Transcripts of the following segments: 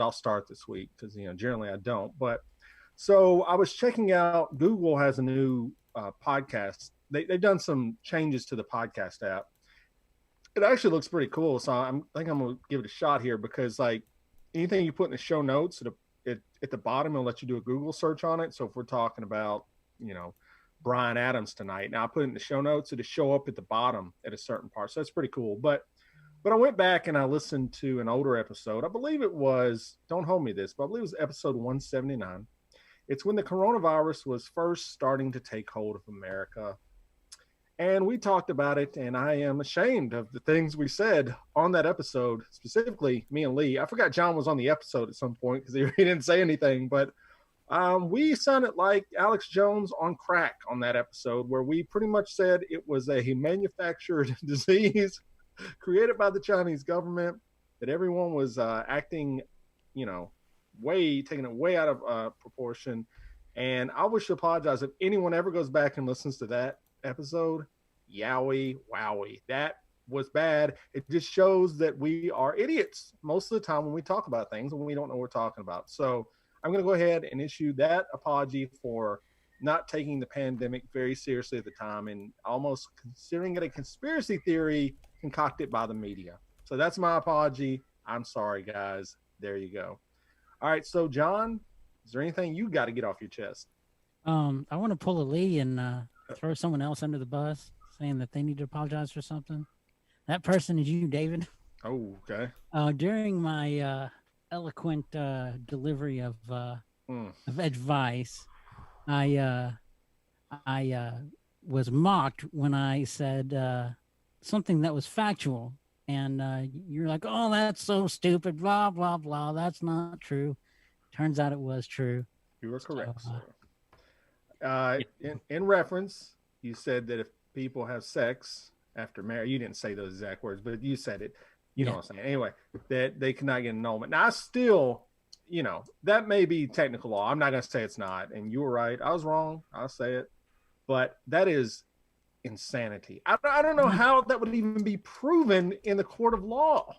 I'll start this week because generally I don't. But so I was checking out. Google has a new podcast. They've done some changes to the podcast app. It actually looks pretty cool. So I think I'm gonna give it a shot here because like anything you put in the show notes, at the bottom it'll let you do a Google search on it. So if we're talking about Bryan Adams tonight, now I put it in the show notes, it'll show up at the bottom at a certain part. So that's pretty cool. But I went back and I listened to an older episode. I believe it was, don't hold me this, but I believe it was episode 179. It's when the coronavirus was first starting to take hold of America. And we talked about it, and I am ashamed of the things we said on that episode, specifically me and Lee. I forgot John was on the episode at some point because he didn't say anything, but we sounded like Alex Jones on crack on that episode where we pretty much said it was a manufactured disease created by the Chinese government, that everyone was acting, taking it way out of proportion. And I wish to apologize if anyone ever goes back and listens to that episode. Yowie, wowie. That was bad. It just shows that we are idiots most of the time when we talk about things and we don't know what we're talking about. So I'm going to go ahead and issue that apology for not taking the pandemic very seriously at the time and almost considering it a conspiracy theory concocted by the media. So that's my apology. I'm sorry, guys. There you go. All right. So, John, is there anything you got to get off your chest? I want to pull a Lee and throw someone else under the bus, saying that they need to apologize for something. That person is you, David. Oh, okay. During my eloquent delivery of advice, I was mocked when I said something that was factual, and you're like, "Oh, that's so stupid!" Blah blah blah. That's not true. Turns out it was true. You were correct, sir. In reference, you said that if people have sex after marriage, you didn't say those exact words, but you said it. You know what I'm saying? Anyway, that they cannot get annulment. Now, I still, that may be technical law. I'm not going to say it's not. And you were right. I was wrong. I'll say it. But that is insanity. I don't know how that would even be proven in the court of law.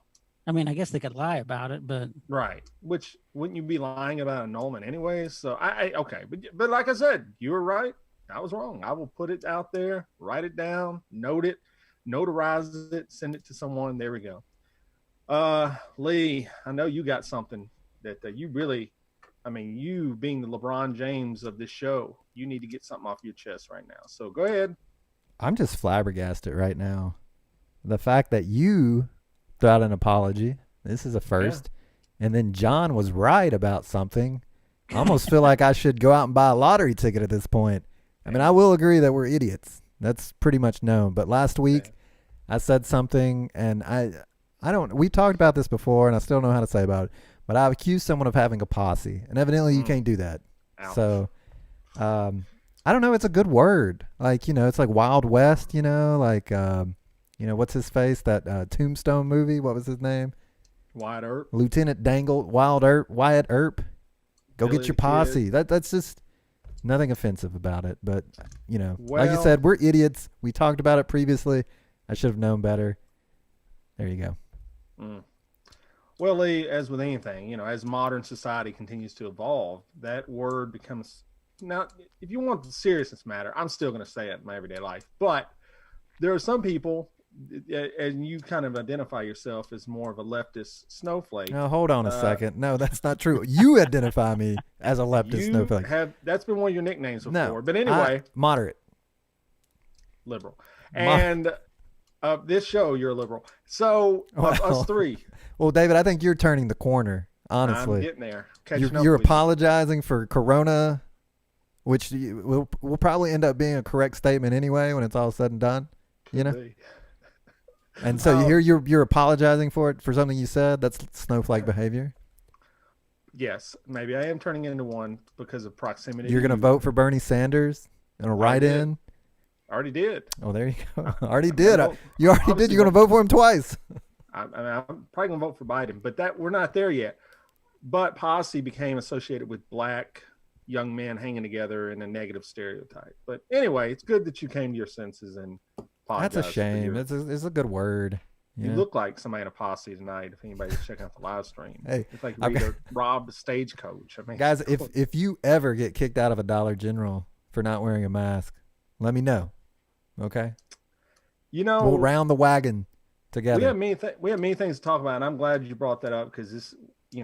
I mean, I guess they could lie about it, but right. Which wouldn't you be lying about annulment anyways? So okay, but like I said, you were right. I was wrong. I will put it out there, write it down, note it, notarize it, send it to someone. There we go. Lee, I know you got something that you really, you being the LeBron James of this show, you need to get something off your chest right now. So go ahead. I'm just flabbergasted right now. The fact that you threw out an apology, this is a first, and then John was right about something. I almost feel like I should go out and buy a lottery ticket at this point. I will agree that we're idiots. That's pretty much known. But last week I said something, and we talked about this before, and I still don't know how to say about it, but I've accused someone of having a posse, and evidently you can't do that. Ouch. So, I don't know. It's a good word. Like, it's like Wild West, what's his face? That Tombstone movie. What was his name? Wyatt Earp. Lieutenant Dangle, Wyatt Earp. Go Billy get your posse. That's just nothing offensive about it. But, like you said, we're idiots. We talked about it previously. I should have known better. There you go. Well, Lee, as with anything, as modern society continues to evolve, that word becomes, now, if you want the seriousness matter, I'm still going to say it in my everyday life. But there are some people, and you kind of identify yourself as more of a leftist snowflake. Now, hold on a second. No, that's not true. You identify me as a leftist snowflake. That's been one of your nicknames before. No, but anyway. Moderate. Liberal. And this show, you're a liberal. So, us three. Well, David, I think you're turning the corner, honestly. I'm getting there. You're apologizing for Corona, which will probably end up being a correct statement anyway when it's all said and done. And so you're apologizing for something you said. That's snowflake behavior. Yes, maybe I am turning into one because of proximity. You're gonna vote for Bernie Sanders and a write-in. Already did. Oh, there you go. Already did. You already did. You're gonna vote for him twice. I'm probably gonna vote for Biden, but we're not there yet. But posse became associated with black young men hanging together in a negative stereotype. But anyway, it's good that you came to your senses and apologized. That's a shame. It's a good word. You look like somebody in a posse tonight. If anybody's checking out the live stream, hey, it's like Rita robbed a stagecoach. I mean, guys, if you ever get kicked out of a Dollar General for not wearing a mask, let me know. Okay. We'll round the wagon together. We have many things to talk about, and I'm glad you brought that up because this,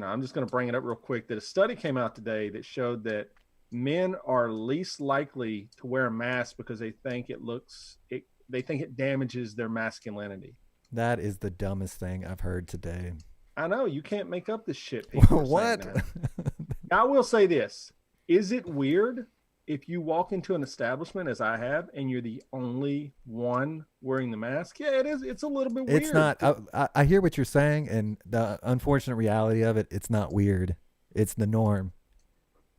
I'm just going to bring it up real quick. That a study came out today that showed that men are least likely to wear a mask because they think it damages their masculinity. That is the dumbest thing I've heard today. I know, you can't make up this shit. What? I will say this. Is it weird if you walk into an establishment, as I have, and you're the only one wearing the mask? Yeah, it is. It's a little bit weird. It's not. I hear what you're saying, and the unfortunate reality of it, it's not weird. It's the norm.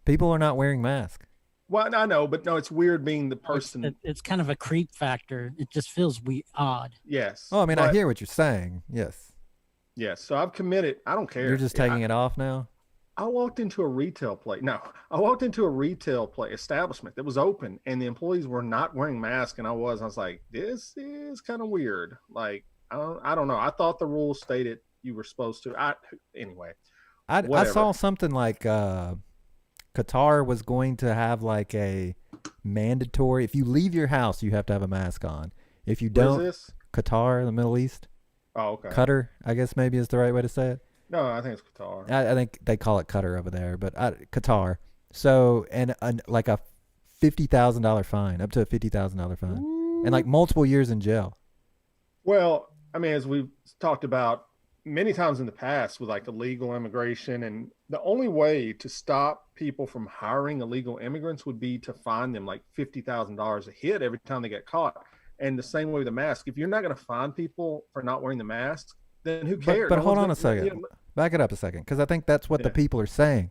People are not wearing masks. Well, I know, but no, it's weird being the person. It's kind of a creep factor. It just feels odd. Yes. Oh, I mean, I hear what you're saying. Yes. Yes. So I've committed. I don't care. You're just taking it off now? I walked into a retail place. No, I walked into a retail establishment that was open, and the employees were not wearing masks, and I was like, this is kind of weird. Like, I don't know. I thought the rules stated you were supposed to. Anyway. I saw something like Qatar was going to have like a mandatory, if you leave your house, you have to have a mask on. If you don't, where is this? Qatar, the Middle East. Oh, okay. Qatar, I guess maybe is the right way to say it. No, I think it's Qatar. I think they call it Qatar over there, but Qatar. So, and like a $50,000 fine, up to a $50,000 fine, and like multiple years in jail. Well, I mean, as we've talked about many times in the past with like illegal immigration, and the only way to stop people from hiring illegal immigrants would be to fine them like $50,000 a hit every time they get caught. And the same way with the mask, if you're not going to fine people for not wearing the mask, then who cares? But hold on a second. Back it up a second, because I think that's what the people are saying,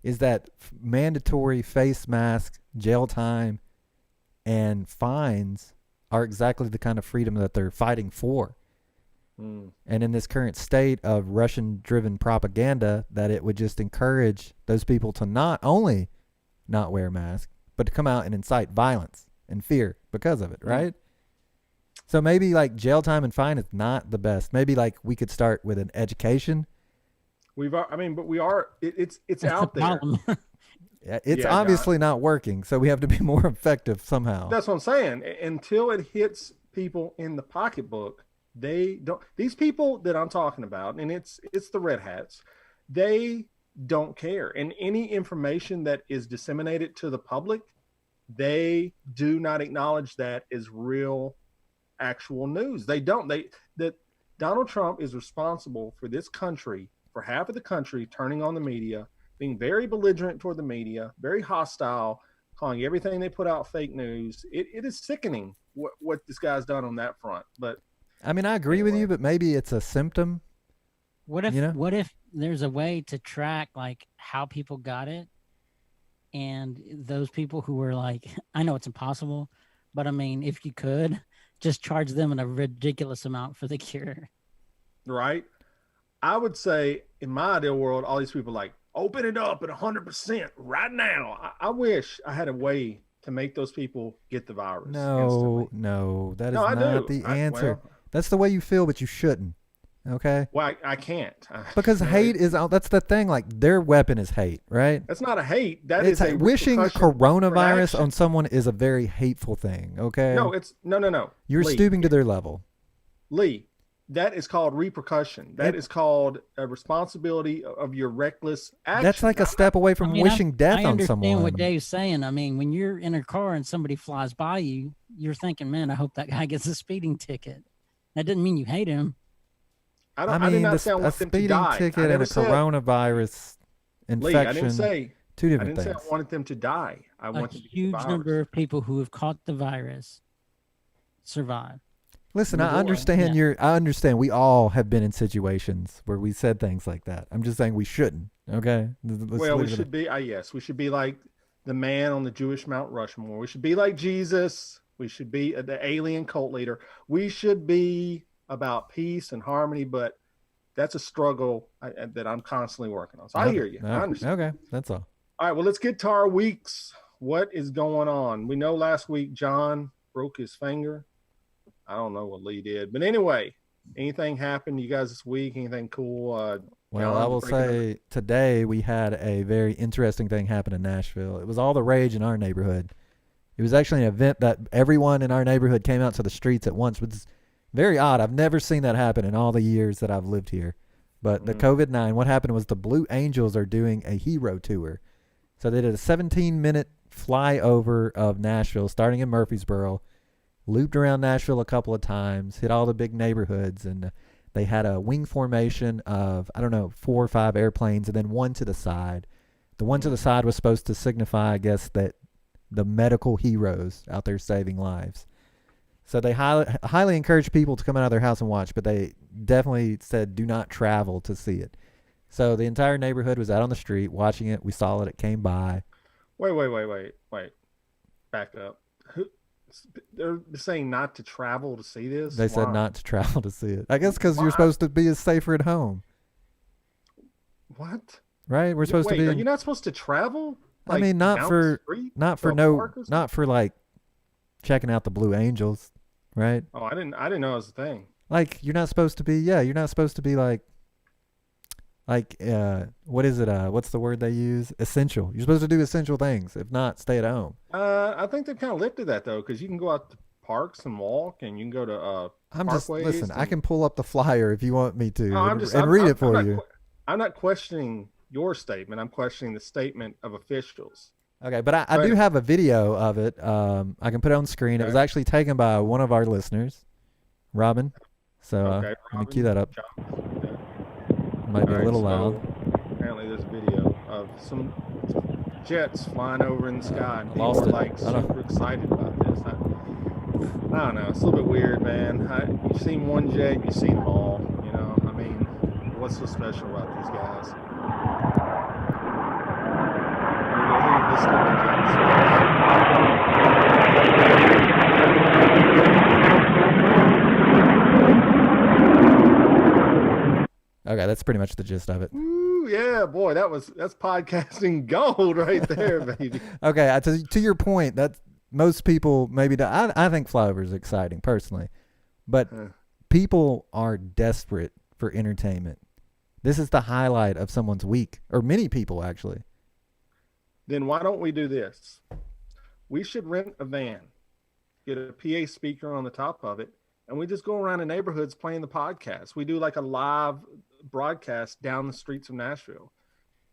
is that mandatory face mask, jail time, and fines are exactly the kind of freedom that they're fighting for. And in this current state of Russian-driven propaganda, that it would just encourage those people to not only not wear masks, but to come out and incite violence and fear because of it, right? So maybe like jail time and fine is not the best. Maybe like we could start with an education. It's out there. It's obviously not working, so we have to be more effective somehow. That's what I'm saying. Until it hits people in the pocketbook, they don't. These people that I'm talking about, and it's the red hats, they don't care. And any information that is disseminated to the public, they do not acknowledge that as real, actual news. They don't. That Donald Trump is responsible for this country, for half of the country turning on the media, being very belligerent toward the media, very hostile, calling everything they put out fake news. It is sickening what this guy's done on that front. But I mean, I agree with you, but maybe it's a symptom. What if there's a way to track like how people got it, and those people who were like, I know it's impossible, but I mean, if you could just charge them a ridiculous amount for the cure. Right. I would say in my ideal world, all these people like, open it up at 100% right now. I wish I had a way to make those people get the virus. No, that is not the answer. That's the way you feel, but you shouldn't. Okay. Well, I can't. Because hate is out. That's the thing. Like their weapon is hate, right? That's not a hate. That is a wishing coronavirus on someone is a very hateful thing. Okay. No, it's no. You're stooping to their level. Lee, that is called repercussion. That is called a responsibility of your reckless action. That's like a step away from wishing death on someone. I understand what Dave's saying. I mean, when you're in a car and somebody flies by you, you're thinking, man, I hope that guy gets a speeding ticket. That doesn't mean you hate him. I did not say I want them to die. A speeding ticket and a coronavirus infection. Lee, I didn't say two different things. Say I wanted them to die. I want them to huge number of people who have caught the virus survive. Listen, I understand I understand we all have been in situations where we said things like that. I'm just saying we shouldn't. Okay. We should be. Yes, we should be like the man on the Jewish Mount Rushmore. We should be like Jesus. We should be the alien cult leader. We should be about peace and harmony, but that's a struggle that I'm constantly working on. So I hear you. I understand. Okay, that's all. All right, well, let's get to our weeks. What is going on? We know last week John broke his finger. I don't know what Lee did, but anyway, Anything happened to you guys this week? Anything cool? Well, I will say today we had a very interesting thing happen in Nashville. It was all the rage in our neighborhood. It was actually an event that everyone in our neighborhood came out to the streets at once, which is very odd. I've never seen that happen in all the years that I've lived here. But the COVID-19, what happened was the Blue Angels are doing a hero tour. So they did a 17-minute flyover of Nashville, starting in Murfreesboro, looped around Nashville a couple of times, hit all the big neighborhoods, and they had a wing formation of, 4 or 5 airplanes, and then one to the side. The one to the side was supposed to signify, I guess, that the medical heroes out there saving lives. So they highly encourage people to come out of their house and watch, but they definitely said do not travel to see it. So the entire neighborhood was out on the street watching it. We saw it. It came by. Wait. Back up. They're saying not to travel to see this? They said not to travel to see it. I guess because you're supposed to be safer at home. What? Right? We're supposed to be. Are you not supposed to travel? Like, I mean, not for like checking out the Blue Angels, right? Oh, I didn't know it was a thing. Like you're not supposed to be. Yeah, you're not supposed to be like what is it? What's the word they use? Essential. You're supposed to do essential things. If not, stay at home. I think they've kind of lifted that though, because you can go out to parks and walk, and you can go to parkways. I can pull up the flyer if you want me to, read it for you. I'm not questioning your statement. I'm questioning the statement of officials. Okay, but I do have a video of it. I can put it on screen. Okay. It was actually taken by one of our listeners, Robin. So let me cue that up. Might be a little loud. Apparently there's a video of some jets flying over in the sky, and people are like super excited about this. I don't know. It's a little bit weird, man. You've seen one jet, you've seen them all. You know, I mean, what's so special about these guys? Okay, that's pretty much the gist of it. Ooh, yeah, boy, that's podcasting gold right there, baby. Okay, to your point, that most people maybe don't. I think flyover is exciting personally, but people are desperate for entertainment. This is the highlight of someone's week, or many people actually. Then why don't we do this? We should rent a van, get a PA speaker on the top of it, and we just go around the neighborhoods playing the podcast. We do like a live broadcast down the streets of Nashville.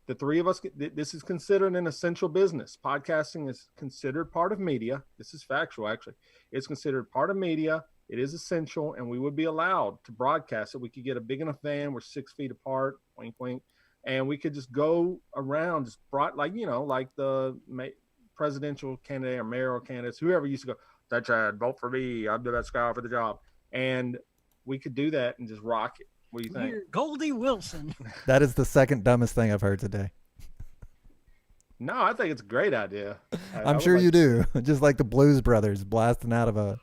The three of us, this is considered an essential business. Podcasting is considered part of media. This is factual, actually. It's considered part of media. It is essential, and we would be allowed to broadcast it. We could get a big enough van. We're 6 feet apart, wink, wink. And we could just go around, just like the presidential candidate or mayoral candidates, whoever used to go, that's Chad, vote for me. I'm the best guy for the job. And we could do that and just rock it. What do you think? You're Goldie Wilson. That is the second dumbest thing I've heard today. No, I think it's a great idea. I'm sure you do. Just like the Blues Brothers blasting out of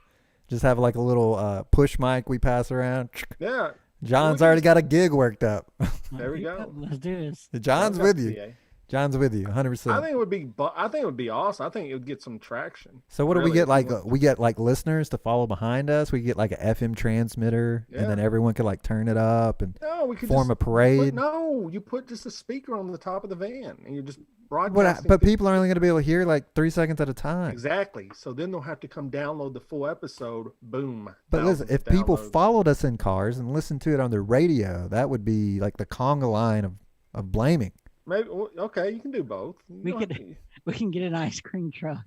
just have like a little push mic we pass around. Yeah. John's already got a gig worked up. There we go. Let's do this. John's with you. PA. John's with you, 100%. I think it would be awesome. I think it would get some traction. So what do we get? We get like listeners to follow behind us. We get like an FM transmitter, and then everyone could like turn it up and we could form a parade. You put just a speaker on the top of the van, and you just broadcasting. But people are only going to be able to hear like 3 seconds at a time. Exactly. So then they'll have to come download the full episode. Boom. But listen, if people followed us in cars and listened to it on their radio, that would be like the conga line of blaming. Maybe okay, you can do both. We can get an ice cream truck.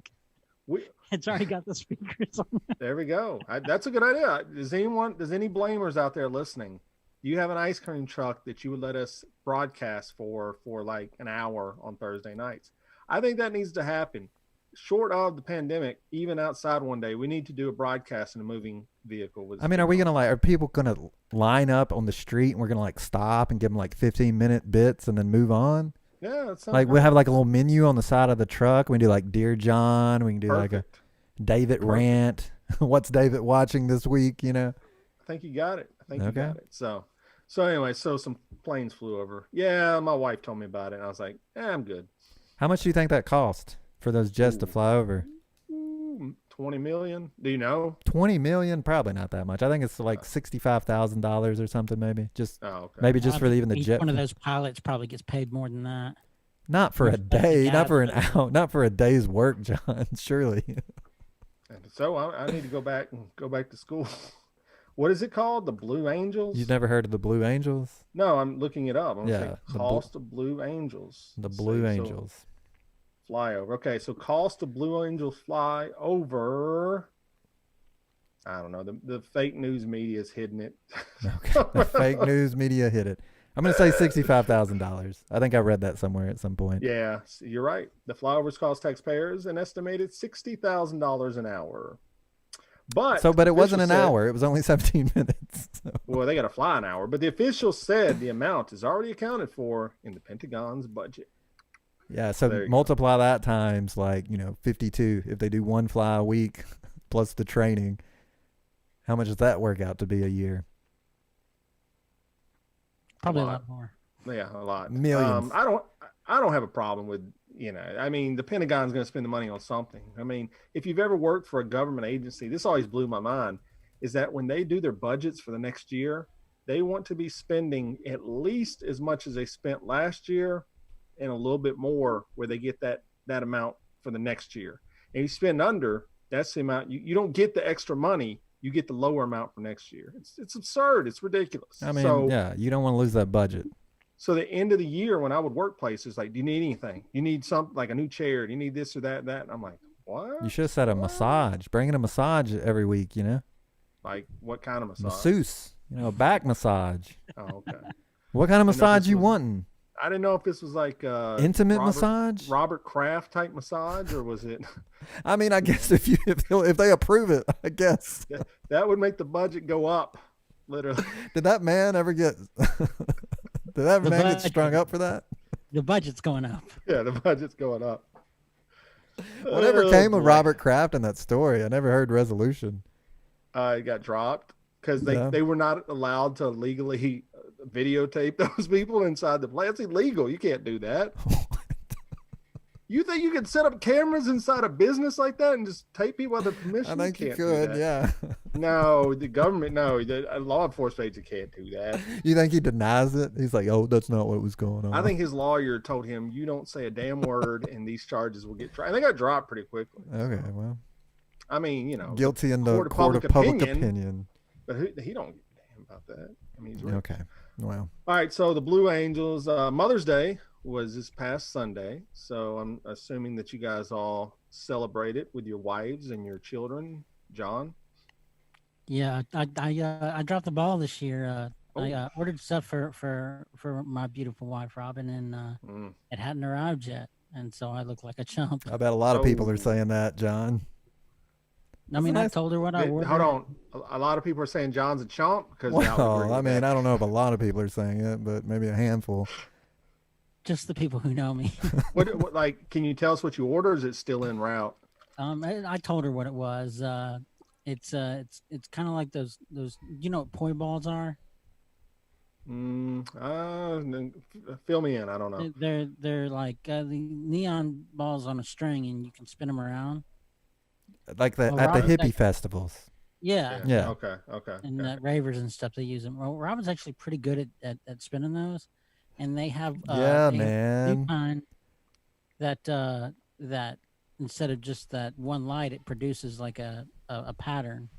It's already got the speakers on it. There we go. That's a good idea. Does any blamers out there listening? Do you have an ice cream truck that you would let us broadcast for like an hour on Thursday nights? I think that needs to happen. Short of the pandemic, even outside one day, we need to do a broadcast in a moving vehicle. Are people gonna line up on the street and we're gonna like stop and give them like 15-minute bits and then move on? Yeah, that's like we have like a little menu on the side of the truck. We can do like Dear John. We can do like a David rant. What's David watching this week? You know. I think you got it. You got it. So anyway, some planes flew over. Yeah, my wife told me about it, and I was like, I'm good. How much do you think that cost for those jets to fly over? 20 million? Do you know? 20 million? Probably not that much. I think it's like $65,000 or something, maybe. Maybe just for even the jet. One of those pilots probably gets paid more than that. Not for a day, not for an hour, not for a day's work, John. Surely. And so I need to go back to school. What is it called? The Blue Angels? You've never heard of the Blue Angels? No, I'm looking it up. I'm yeah, cost of Blue Angels. The Blue Angels. So fly over. Okay, so cost of Blue Angels fly over. I don't know. The fake news media is hitting it. Okay. The fake news media hit it. I'm going to say $65,000. I think I read that somewhere at some point. Yeah, you're right. The flyovers cost taxpayers an estimated $60,000 an hour. But it wasn't an hour. It was only 17 minutes. So. Well, they got to fly an hour. But the official said the amount is already accounted for in the Pentagon's budget. Yeah, so multiply that times 52. If they do one fly a week plus the training, how much does that work out to be a year? Probably a lot more. Yeah, a lot. Millions. I don't have a problem with, the Pentagon's going to spend the money on something. I mean, if you've ever worked for a government agency, this always blew my mind, is that when they do their budgets for the next year, they want to be spending at least as much as they spent last year and a little bit more where they get that amount for the next year. And you spend under, that's the amount. You don't get the extra money. You get the lower amount for next year. It's absurd. It's ridiculous. I mean, you don't want to lose that budget. So the end of the year when I would work places, like, do you need anything? You need something like a new chair? Do you need this or that? And I'm like, what? You should have said a massage. Bring in a massage every week, Like what kind of massage? Masseuse, a back massage. Oh, okay. What kind of massage you wanting? I didn't know if this was like intimate massage, Robert Kraft type massage, or was it? I mean, I guess if they approve it, I guess that would make the budget go up. Literally. Did that man ever get? Did that man get strung up for that? The budget's going up. Yeah, the budget's going up. Whatever came of Robert Kraft in that story? I never heard resolution. It got dropped because they were not allowed to legally videotape those people inside the plant. It's illegal. You can't do that. You think you could set up cameras inside a business like that and just tape people without permission? I think you could, yeah. No, the government, the law enforcement agency can't do that. You think he denies it? He's like, oh, that's not what was going on. I think his lawyer told him, you don't say a damn word and these charges will get tried. They got dropped pretty quickly. Okay, well. I mean, guilty in the court of public opinion. But he don't give a damn about that. I mean, he's rich. Okay, well. All right, so the Blue Angels, Mother's Day was this past Sunday. So I'm assuming that you guys all celebrate it with your wives and your children. John? Yeah, I dropped the ball this year. I ordered stuff for my beautiful wife, Robin, and it hadn't arrived yet. And so I look like a chump. I bet a lot of people are saying that, John. I mean, I told her what I ordered. Hold on. A lot of people are saying John's a chump. Well, I mean, I don't know if a lot of people are saying it, but maybe a handful. Just the people who know me. what like? Can you tell us what you ordered? Or is it still en route? I told her what it was. It's kind of like those. You know what poi balls are? Fill me in. I don't know. They're like the neon balls on a string, and you can spin them around. Like at the hippie festivals. Yeah. Okay. And ravers and stuff, they use them. Well, Robin's actually pretty good at spinning those, and they have man. Kind that instead of just that one light, it produces like a pattern.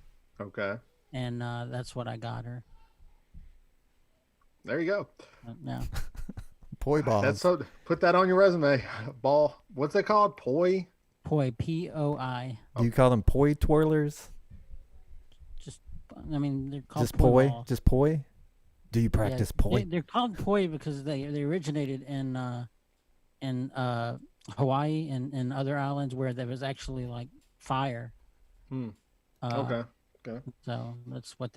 Okay. And that's what I got her. There you go. Yeah. Poi balls. Put that on your resume. Ball. What's it called? Poi. Poi. P-O-I. Do you call them poi twirlers? They're called just poi. Balls. Just poi. Do you practice poi? They're called poi because they originated in Hawaii and other islands where there was actually like fire. Okay. So that's what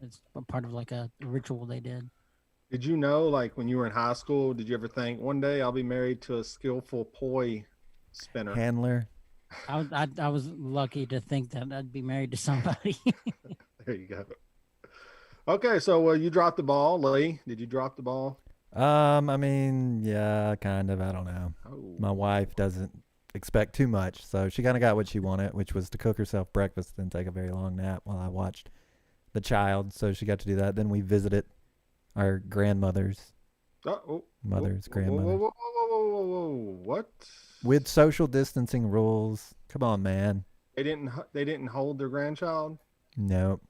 it's a part of like a ritual they did. Did you know, like when you were in high school, did you ever think one day I'll be married to a skillful poi spinner? Handler. I was lucky to think that I'd be married to somebody. There you go. Okay, so you dropped the ball, Lee. Did you drop the ball? I mean, yeah, kind of. I don't know. Oh. My wife doesn't expect too much. So she kind of got what she wanted, which was to cook herself breakfast and take a very long nap while I watched the child. So she got to do that. Then we visited our grandmothers. Grandmothers. Whoa. What? With social distancing rules. Come on, man. They didn't hold their grandchild? Nope.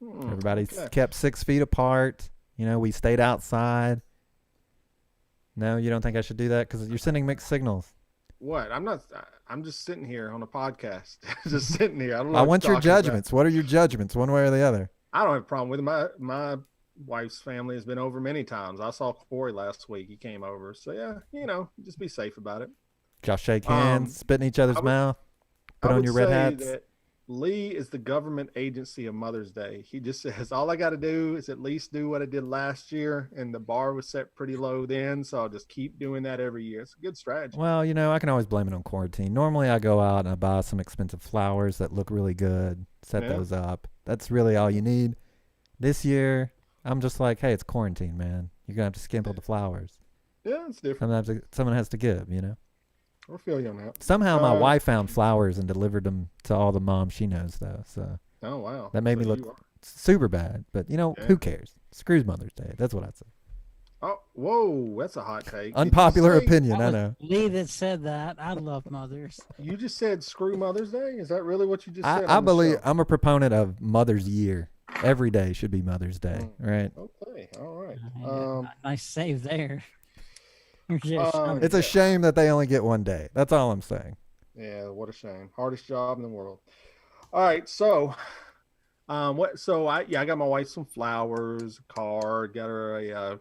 Everybody kept 6 feet apart. We stayed outside. No, you don't think I should do that? Because you're sending mixed signals. What? I'm not. I'm just sitting here on a podcast. Just sitting here. I don't know. I want your judgments. What are your judgments, one way or the other? I don't have a problem with it. My wife's family has been over many times. I saw Corey last week. He came over. So, yeah, just be safe about it. Y'all shake hands, spit in each other's mouth, put on your red hats. That Lee is the government agency of Mother's Day. He just says, all I got to do is at least do what I did last year. And the bar was set pretty low then. So I'll just keep doing that every year. It's a good strategy. Well, I can always blame it on quarantine. Normally I go out and I buy some expensive flowers that look really good, set those up. That's really all you need. This year, I'm just like, hey, it's quarantine, man. You're going to have to skimp on the flowers. Yeah, it's different. Someone has to give, I feel you on that. Somehow my wife found flowers and delivered them to all the moms she knows, though. So oh wow, that made me look super bad. But who cares? Screws Mother's Day. That's what I'd say. Oh, whoa, that's a hot take. Unpopular opinion, I know. Lee that said that. I love mothers. You just said screw Mother's Day. Is that really what you just said? I believe I'm a proponent of Mother's Year. Every day should be Mother's Day, right? Okay, all right. Nice save there. It's a shame that they only get one day. That's all I'm saying. Yeah, what a shame. Hardest job in the world. All right, so I got my wife some flowers, a card, got her a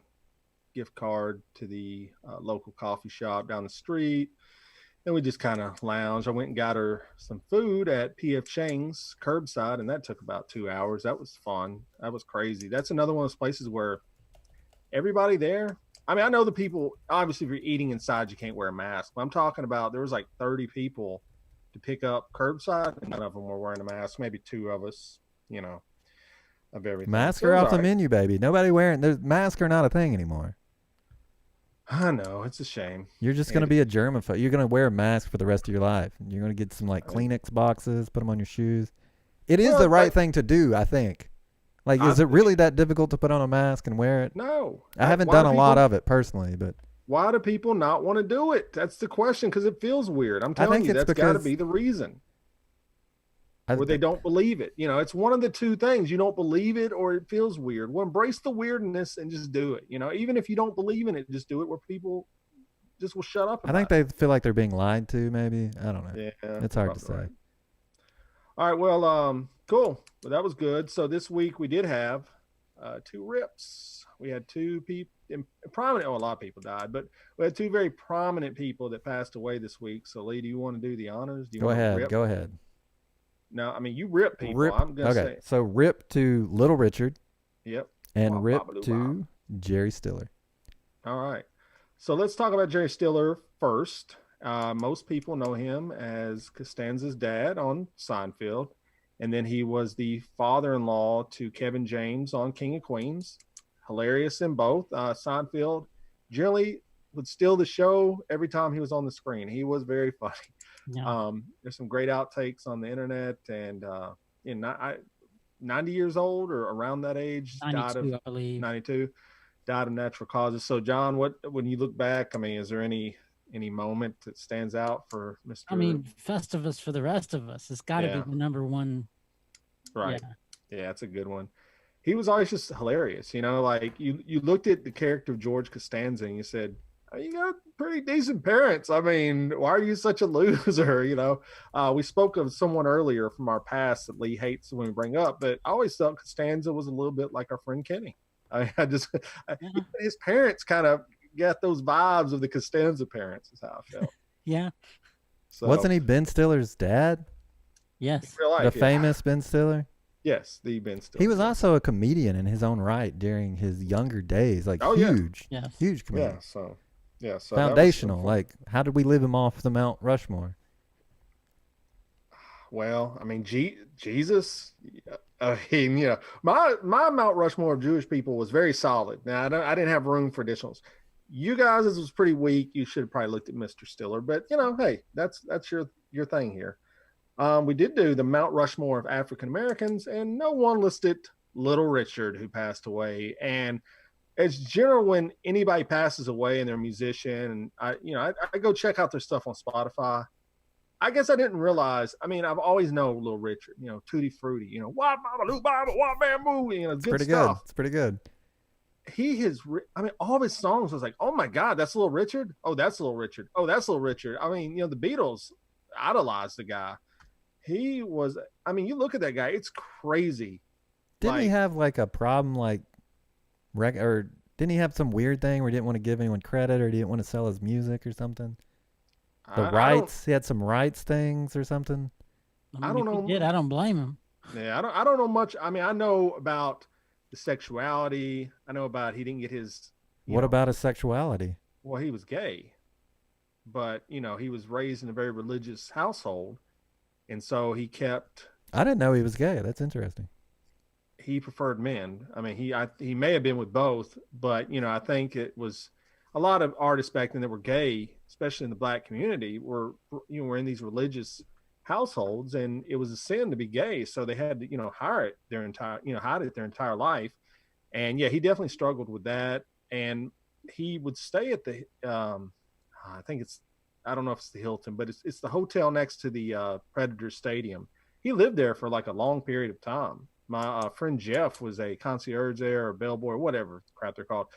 gift card to the local coffee shop down the street. And we just kind of lounged. I went and got her some food at P.F. Chang's curbside, and that took about 2 hours. That was fun. That was crazy. That's another one of those places where everybody there, I mean, I know the people, obviously if you're eating inside, you can't wear a mask. But I'm talking about there was like 30 people to pick up curbside, and none of them were wearing a mask. Maybe 2 of us, of everything. Masks are off the menu, baby. Nobody wearing, masks are not a thing anymore. I know, it's a shame. You're just going to be a germaphobe. You're going to wear a mask for the rest of your life. You're going to get some Kleenex boxes, put them on your shoes. It is the right thing to do, I think. Is it really that difficult to put on a mask and wear it? No. I haven't done a lot of it personally, but why do people not want to do it? That's the question, because it feels weird. I'm telling you, that's got to be the reason. Or they don't believe it. It's one of the two things. You don't believe it or it feels weird. Well, embrace the weirdness and just do it. Even if you don't believe in it, just do it where people just will shut up about I think they feel like they're being lied to, maybe. I don't know. Yeah. It's hard to say. Right. All right. Well, cool. Well, that was good. So this week we did have 2 rips. We had 2 people, prominent. Oh, a lot of people died, but we had 2 very prominent people that passed away this week. So, Lee, do you want to do the honors? Go ahead. No, I mean, you rip people. I'm going to say. So rip to Little Richard. Yep. And rip to Jerry Stiller. All right. So let's talk about Jerry Stiller first. Most people know him as Costanza's dad on Seinfeld. And then he was the father-in-law to Kevin James on King of Queens. Hilarious in both. Seinfeld generally would steal the show every time he was on the screen. He was very funny. Yeah. There's some great outtakes on the internet, and 90 years old or around that age, 92, I believe. 92, died of natural causes. So, John, when you look back, I mean, is there any moment that stands out for Mr. I mean, Festivus for the rest of us. It's got to be the number one. Right. Yeah, it's a good one. He was always just hilarious. You looked at the character of George Costanza and you said, you got pretty decent parents. I mean, why are you such a loser? We spoke of someone earlier from our past that Lee hates when we bring up, but I always thought Costanza was a little bit like our friend Kenny. His parents kind of got those vibes of the Costanza parents is how I felt. Yeah. So, wasn't he Ben Stiller's dad? Yes. The famous Ben Stiller? Yes, the Ben Stiller. He was also a comedian in his own right during his younger days, huge comedian. So foundational. How did we leave him off the Mount Rushmore? Well, I mean, Jesus. My Mount Rushmore of Jewish people was very solid. Now I didn't have room for additionals. You guys, this was pretty weak. You should have probably looked at Mr. Stiller, but hey, that's your thing here. We did do the Mount Rushmore of African Americans, and no one listed Little Richard, who passed away. And it's general when anybody passes away and they're a musician, and I go check out their stuff on Spotify. I guess I didn't realize. I mean, I've always known Little Richard, Tutti Frutti, wah baba loo baba wah bamboo, it's good pretty stuff. Good. It's pretty good. He has, all of his songs was like, oh my God, that's Little Richard. Oh, that's Little Richard. Oh, that's Little Richard. I mean, the Beatles idolized the guy. He was. I mean, you look at that guy; it's crazy. Didn't he have like a problem, or didn't he have some weird thing where he didn't want to give anyone credit, or he didn't want to sell his music or something? The rights, he had some rights things or something. I don't know. I don't blame him. Yeah, I don't know much. I mean, I know about the sexuality. I know about he didn't get his. What about his sexuality? Well, he was gay, but he was raised in a very religious household, and so he kept. I didn't know he was gay. That's interesting. He preferred men. I mean, he may have been with both, but I think it was a lot of artists back then that were gay, especially in the black community, were in these religious households, and it was a sin to be gay, so they had to hide it their entire life. And yeah, he definitely struggled with that, and he would stay at the I don't know if it's the Hilton, but it's the hotel next to the Predator Stadium. He lived there for like a long period of time. My friend Jeff was a concierge there, or bellboy, whatever crap they're called.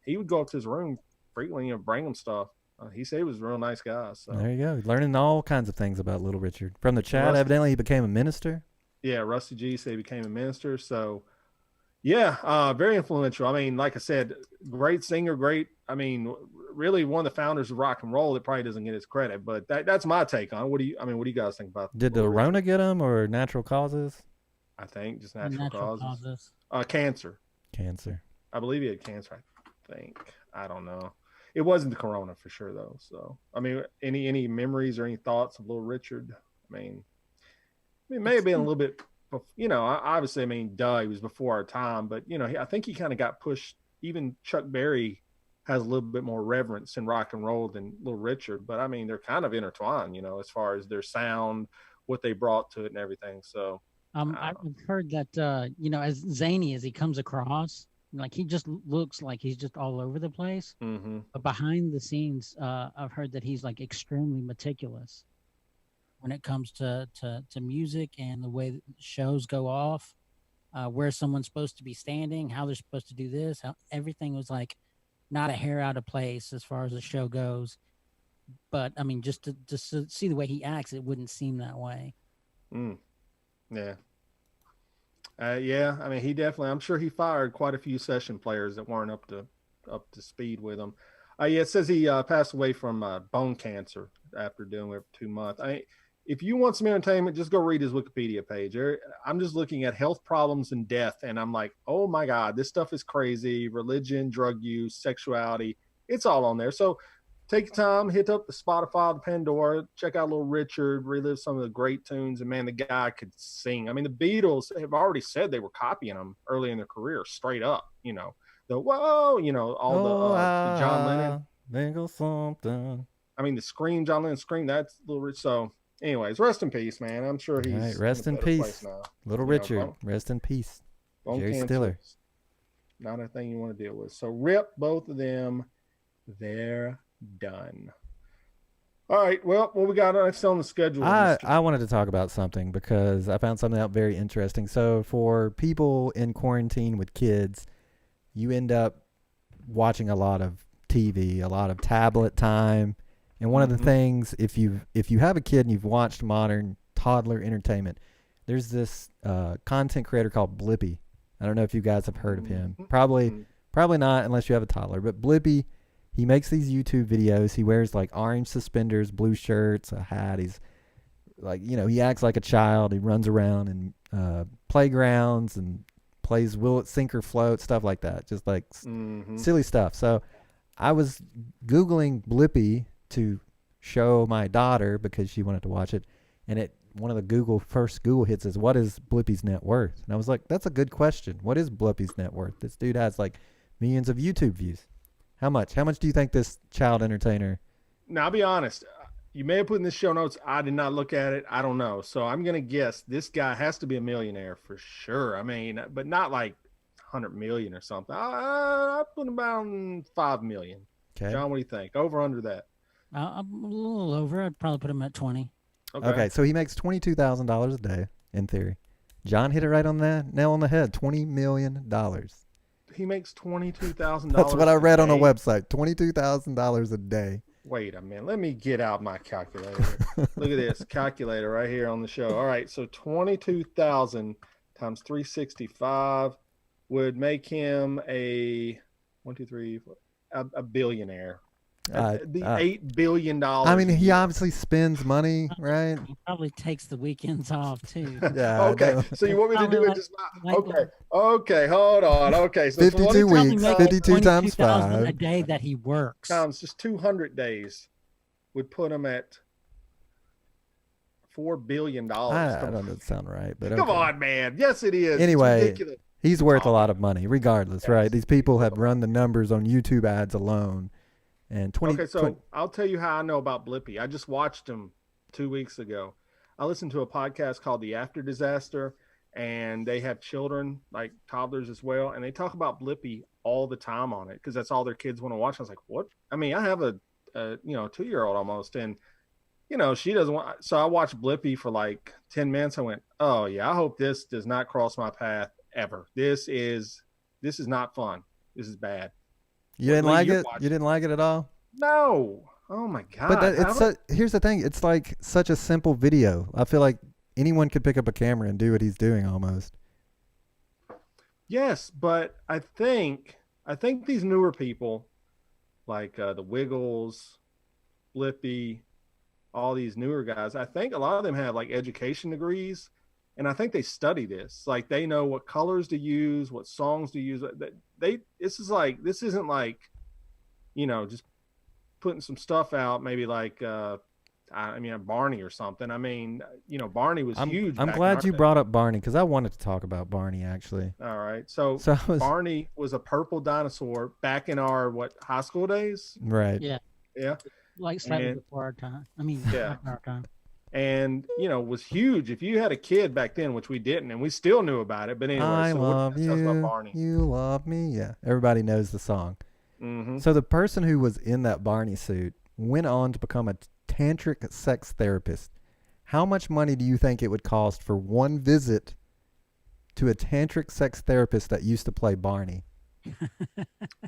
He would go up to his room frequently, bring him stuff. He said he was a real nice guy. So there you go, learning all kinds of things about Little Richard from the chat. Evidently, he became a minister. Yeah, Rusty G said he became a minister. So yeah, very influential. I mean, like I said, great singer, great. I mean, really one of the founders of rock and roll that probably doesn't get his credit. But that's my take on it. What do you guys think about? Did the Rona get him, or natural causes? I think just natural causes. Cancer. I believe he had cancer. I think. I don't know. It wasn't the corona for sure, though. So, I mean, any memories or any thoughts of Little Richard? I mean, it may have been a little bit, obviously, I mean, he was before our time, but, I think he kind of got pushed. Even Chuck Berry has a little bit more reverence in rock and roll than Little Richard, but I mean, they're kind of intertwined, as far as their sound, what they brought to it and everything. So, I've heard that, as zany as he comes across, like he just looks like he's just all over the place. Mm-hmm. But behind the scenes, I've heard that he's like extremely meticulous when it comes to music and the way that shows go off, where someone's supposed to be standing, how they're supposed to do this, how everything was like not a hair out of place as far as the show goes. But I mean, just to see the way he acts, it wouldn't seem that way. Yeah. Yeah. I mean, he definitely. I'm sure he fired quite a few session players that weren't up to speed with him. Yeah, it says he passed away from bone cancer after doing it for 2 months. If you want some entertainment, just go read his Wikipedia page. I'm just looking at health problems and death, and I'm like, oh my God, this stuff is crazy. Religion, drug use, sexuality, it's all on there. So take your time, hit up the Spotify, the Pandora, check out Little Richard, relive some of the great tunes. And man, the guy could sing. I mean, the Beatles have already said they were copying him early in their career, straight up. The whoa, the John Lennon. Think of something. I mean, the scream, John Lennon scream. That's Little Richard. So, anyways, rest in peace, man. I'm sure he's all right. Rest in peace, now. Little Richard. Rest in peace. Jerry Stiller. Not a thing you want to deal with. So, rip both of them. They're done. All right. Well, what we got next on the schedule? I wanted to talk about something because I found something out very interesting. So for people in quarantine with kids, you end up watching a lot of TV, a lot of tablet time. And one of the things, if you have a kid and you've watched modern toddler entertainment, there's this content creator called Blippi. I don't know if you guys have heard of him. Probably not unless you have a toddler. But Blippi, he makes these YouTube videos. He wears like orange suspenders, blue shirts, a hat. He's like, he acts like a child. He runs around in playgrounds and plays Will It Sink or Float, stuff like that. Just like silly stuff. So I was Googling Blippi to show my daughter because she wanted to watch it. And one of the first Google hits is, what is Blippi's net worth? And I was like, that's a good question. What is Blippi's net worth? This dude has like millions of YouTube views. How much? How much do you think this child entertainer? Now, I'll be honest. You may have put in the show notes. I did not look at it. I don't know. So I'm going to guess this guy has to be a millionaire for sure. I mean, but not like 100 million or something. I put about 5 million. Okay. John, what do you think? Over, under that? I'm a little over. I'd probably put him at 20. Okay. So he makes $22,000 a day in theory. John hit it right on the nail on the head. $20 million. He makes $22,000. That's what I read on a website. $22,000 a day. Wait a minute. Let me get out my calculator. Look at this calculator right here on the show. All right. So 22,000 times 365 would make him a billionaire. $8 billion. I mean, he obviously spends money, right? He probably takes the weekends off too. Yeah. Okay. So you want me to do it just okay. Hold on. Okay. So 52 weeks, 52 times 5 a day that he works. Times just 200 days would put him at $4 billion. That doesn't sound right, but come on, man. Yes, it is. Anyway, he's worth a lot of money, regardless, right? These people have run the numbers on YouTube ads alone. And I'll tell you how I know about Blippi. I just watched him 2 weeks ago. I listened to a podcast called The After Disaster, and they have children, like toddlers as well, and they talk about Blippi all the time on it because that's all their kids want to watch. I was like, what? I mean, I have a 2-year-old almost, and she doesn't want. So I watched Blippi for like 10 minutes. I went, oh yeah, I hope this does not cross my path ever. This is not fun. This is bad. You didn't like it? You didn't like it at all? No. Oh my God. But here's the thing. It's like such a simple video. I feel like anyone could pick up a camera and do what he's doing almost. Yes, but I think these newer people, like the Wiggles, Blippi, all these newer guys, I think a lot of them have like education degrees, and I think they study this. Like they know what colors to use, what songs to use. This isn't like, just putting some stuff out, maybe like Barney or something. I mean, Barney was huge. I'm glad you brought up Barney because I wanted to talk about Barney actually. All right. So Barney was a purple dinosaur back in our high school days? Right. Yeah. Yeah. Like slightly before our time. I mean, yeah. Our time. And, was huge. If you had a kid back then, which we didn't, and we still knew about it. But anyway, I love you, about Barney. You love me. Yeah. Everybody knows the song. Mm-hmm. So the person who was in that Barney suit went on to become a tantric sex therapist. How much money do you think it would cost for one visit to a tantric sex therapist that used to play Barney?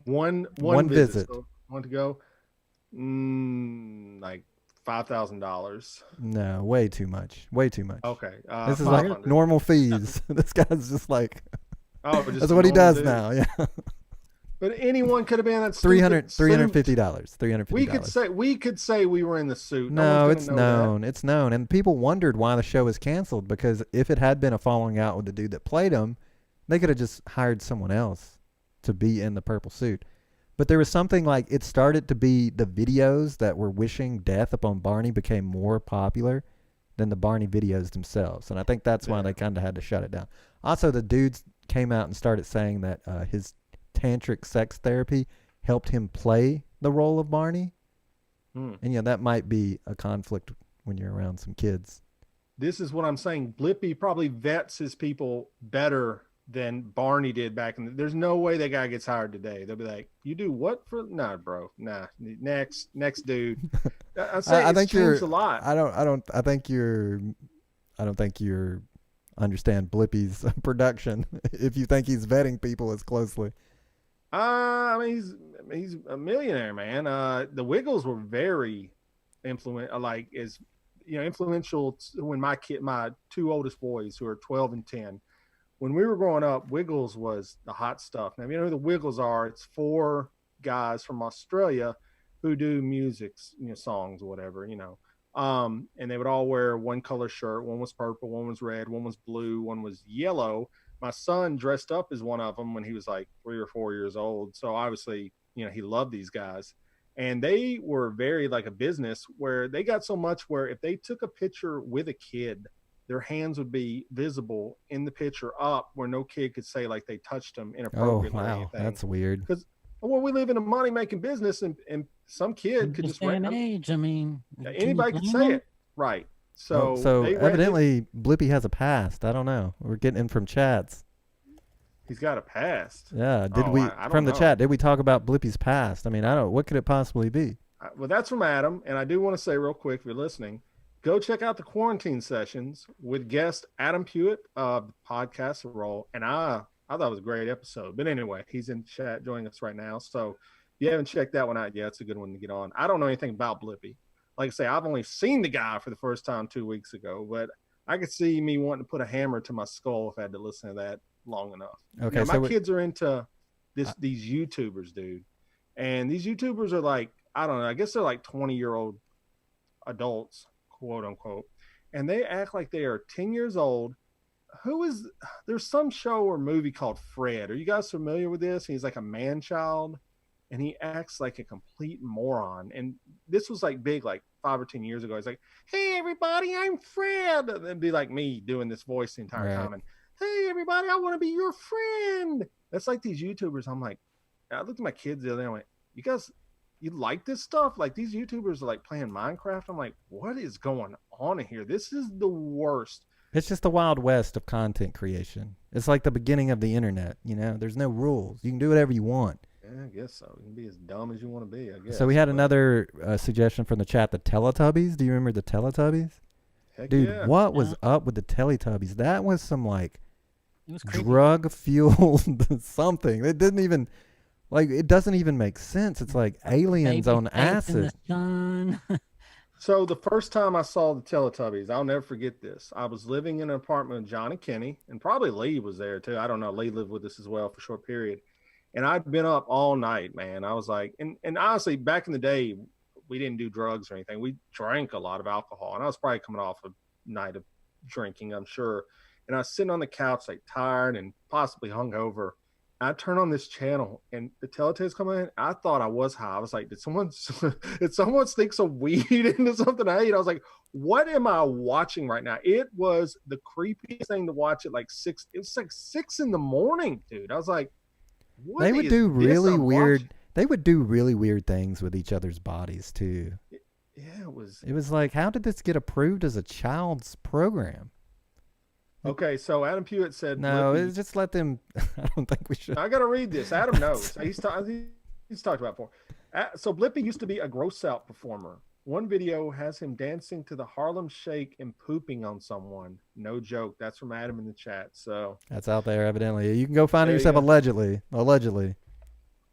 one visit. So, want to go? Like $5,000. No, way too much. Way too much. Okay. This is like normal fees. This guy's just like, just that's what he does now. Yeah. But anyone could have been at $350. $350. We could say we were in the suit. No, it's known. It's known. And people wondered why the show was canceled because if it had been a falling out with the dude that played him, they could have just hired someone else to be in the purple suit. But there was something like it started to be the videos that were wishing death upon Barney became more popular than the Barney videos themselves. And I think that's why they kind of had to shut it down. Also, the dudes came out and started saying that his tantric sex therapy helped him play the role of Barney. And that might be a conflict when you're around some kids. This is what I'm saying. Blippi probably vets his people better than Barney did back in there's no way that guy gets hired today. They'll be like, you do what for? Nah, bro. Nah. Next dude. I think changed a lot. I don't think you understand Blippi's production if you think he's vetting people as closely. I mean, he's a millionaire, man. The Wiggles were very influential when my 2 oldest boys who are 12 and 10. When we were growing up, Wiggles was the hot stuff. Now, if you know who the Wiggles are, it's 4 guys from Australia who do music, songs or whatever, and they would all wear one color shirt. One was purple, one was red, one was blue, one was yellow. My son dressed up as one of them when he was like 3 or 4 years old. So obviously, he loved these guys. And they were very like a business where they got so much where if they took a picture with a kid, their hands would be visible in the picture up where no kid could say like they touched them inappropriately. Oh, wow. That's weird. well, we live in a money making business, and some kid could just rent. Age, I mean, anybody could say it, right? So, so evidently Blippi has a past. I don't know. We're getting in from chats. He's got a past. Yeah. Did we from the chat? Did we talk about Blippi's past? I mean, I don't. What could it possibly be? Well, that's from Adam, and I do want to say real quick, if you're listening, go check out the quarantine sessions with guest Adam Pewitt of Podcast Roll, and I thought it was a great episode. But anyway, he's in chat joining us right now, so if you haven't checked that one out yet, it's a good one to get on. I don't know anything about Blippi. Like I say, I've only seen the guy for the first time 2 weeks ago, but I could see me wanting to put a hammer to my skull if I had to listen to that long enough. Okay, now, my kids are into these YouTubers, dude, and these YouTubers are like, I don't know, I guess they're like 20-year-old adults, quote unquote, and they act like they are 10 years old. There's some show or movie called Fred. Are you guys familiar with this? He's like a man child, and he acts like a complete moron. And this was like big, like 5 or 10 years ago. He's like, "Hey everybody, I'm Fred." And it'd be like me doing this voice the entire time. And, "Hey everybody, I want to be your friend." That's like these YouTubers. I'm like, I looked at my kids the other day. I went, "You guys, you like this stuff? Like these YouTubers are like playing Minecraft." I'm like, what is going on in here? This is the worst. It's just the Wild West of content creation. It's like the beginning of the internet. You know, there's no rules. You can do whatever you want. Yeah, I guess so. You can be as dumb as you want to be, I guess. So we had another suggestion from the chat, the Teletubbies. Do you remember the Teletubbies? Heck dude, yeah. What was up with the Teletubbies? That was some like drug-fueled something. It didn't even... Like, it doesn't even make sense. It's like aliens on acid. So the first time I saw the Teletubbies, I'll never forget this. I was living in an apartment with John and Kenny, and probably Lee was there too. I don't know. Lee lived with us as well for a short period. And I'd been up all night, man. I was like, and honestly, back in the day, we didn't do drugs or anything. We drank a lot of alcohol. And I was probably coming off a night of drinking, I'm sure. And I was sitting on the couch, like tired and possibly hungover. I turn on this channel and the Teletubbies come in. I thought I was high. I was like, did someone stick some weed into something I ate? I was like, what am I watching right now? It was the creepiest thing to watch at like 6. It was like 6 a.m, dude. I was like, what they would do really weird. Watching? They would do really weird things with each other's bodies too. It was like, how did this get approved as a child's program? Okay, so Adam Pewitt said... No, just let them... I don't think we should. I got to read this. Adam knows. He's talked about it before. So Blippi used to be a gross-out performer. One video has him dancing to the Harlem Shake and pooping on someone. No joke. That's from Adam in the chat. So that's out there, evidently. You can go find it yourself allegedly. Allegedly.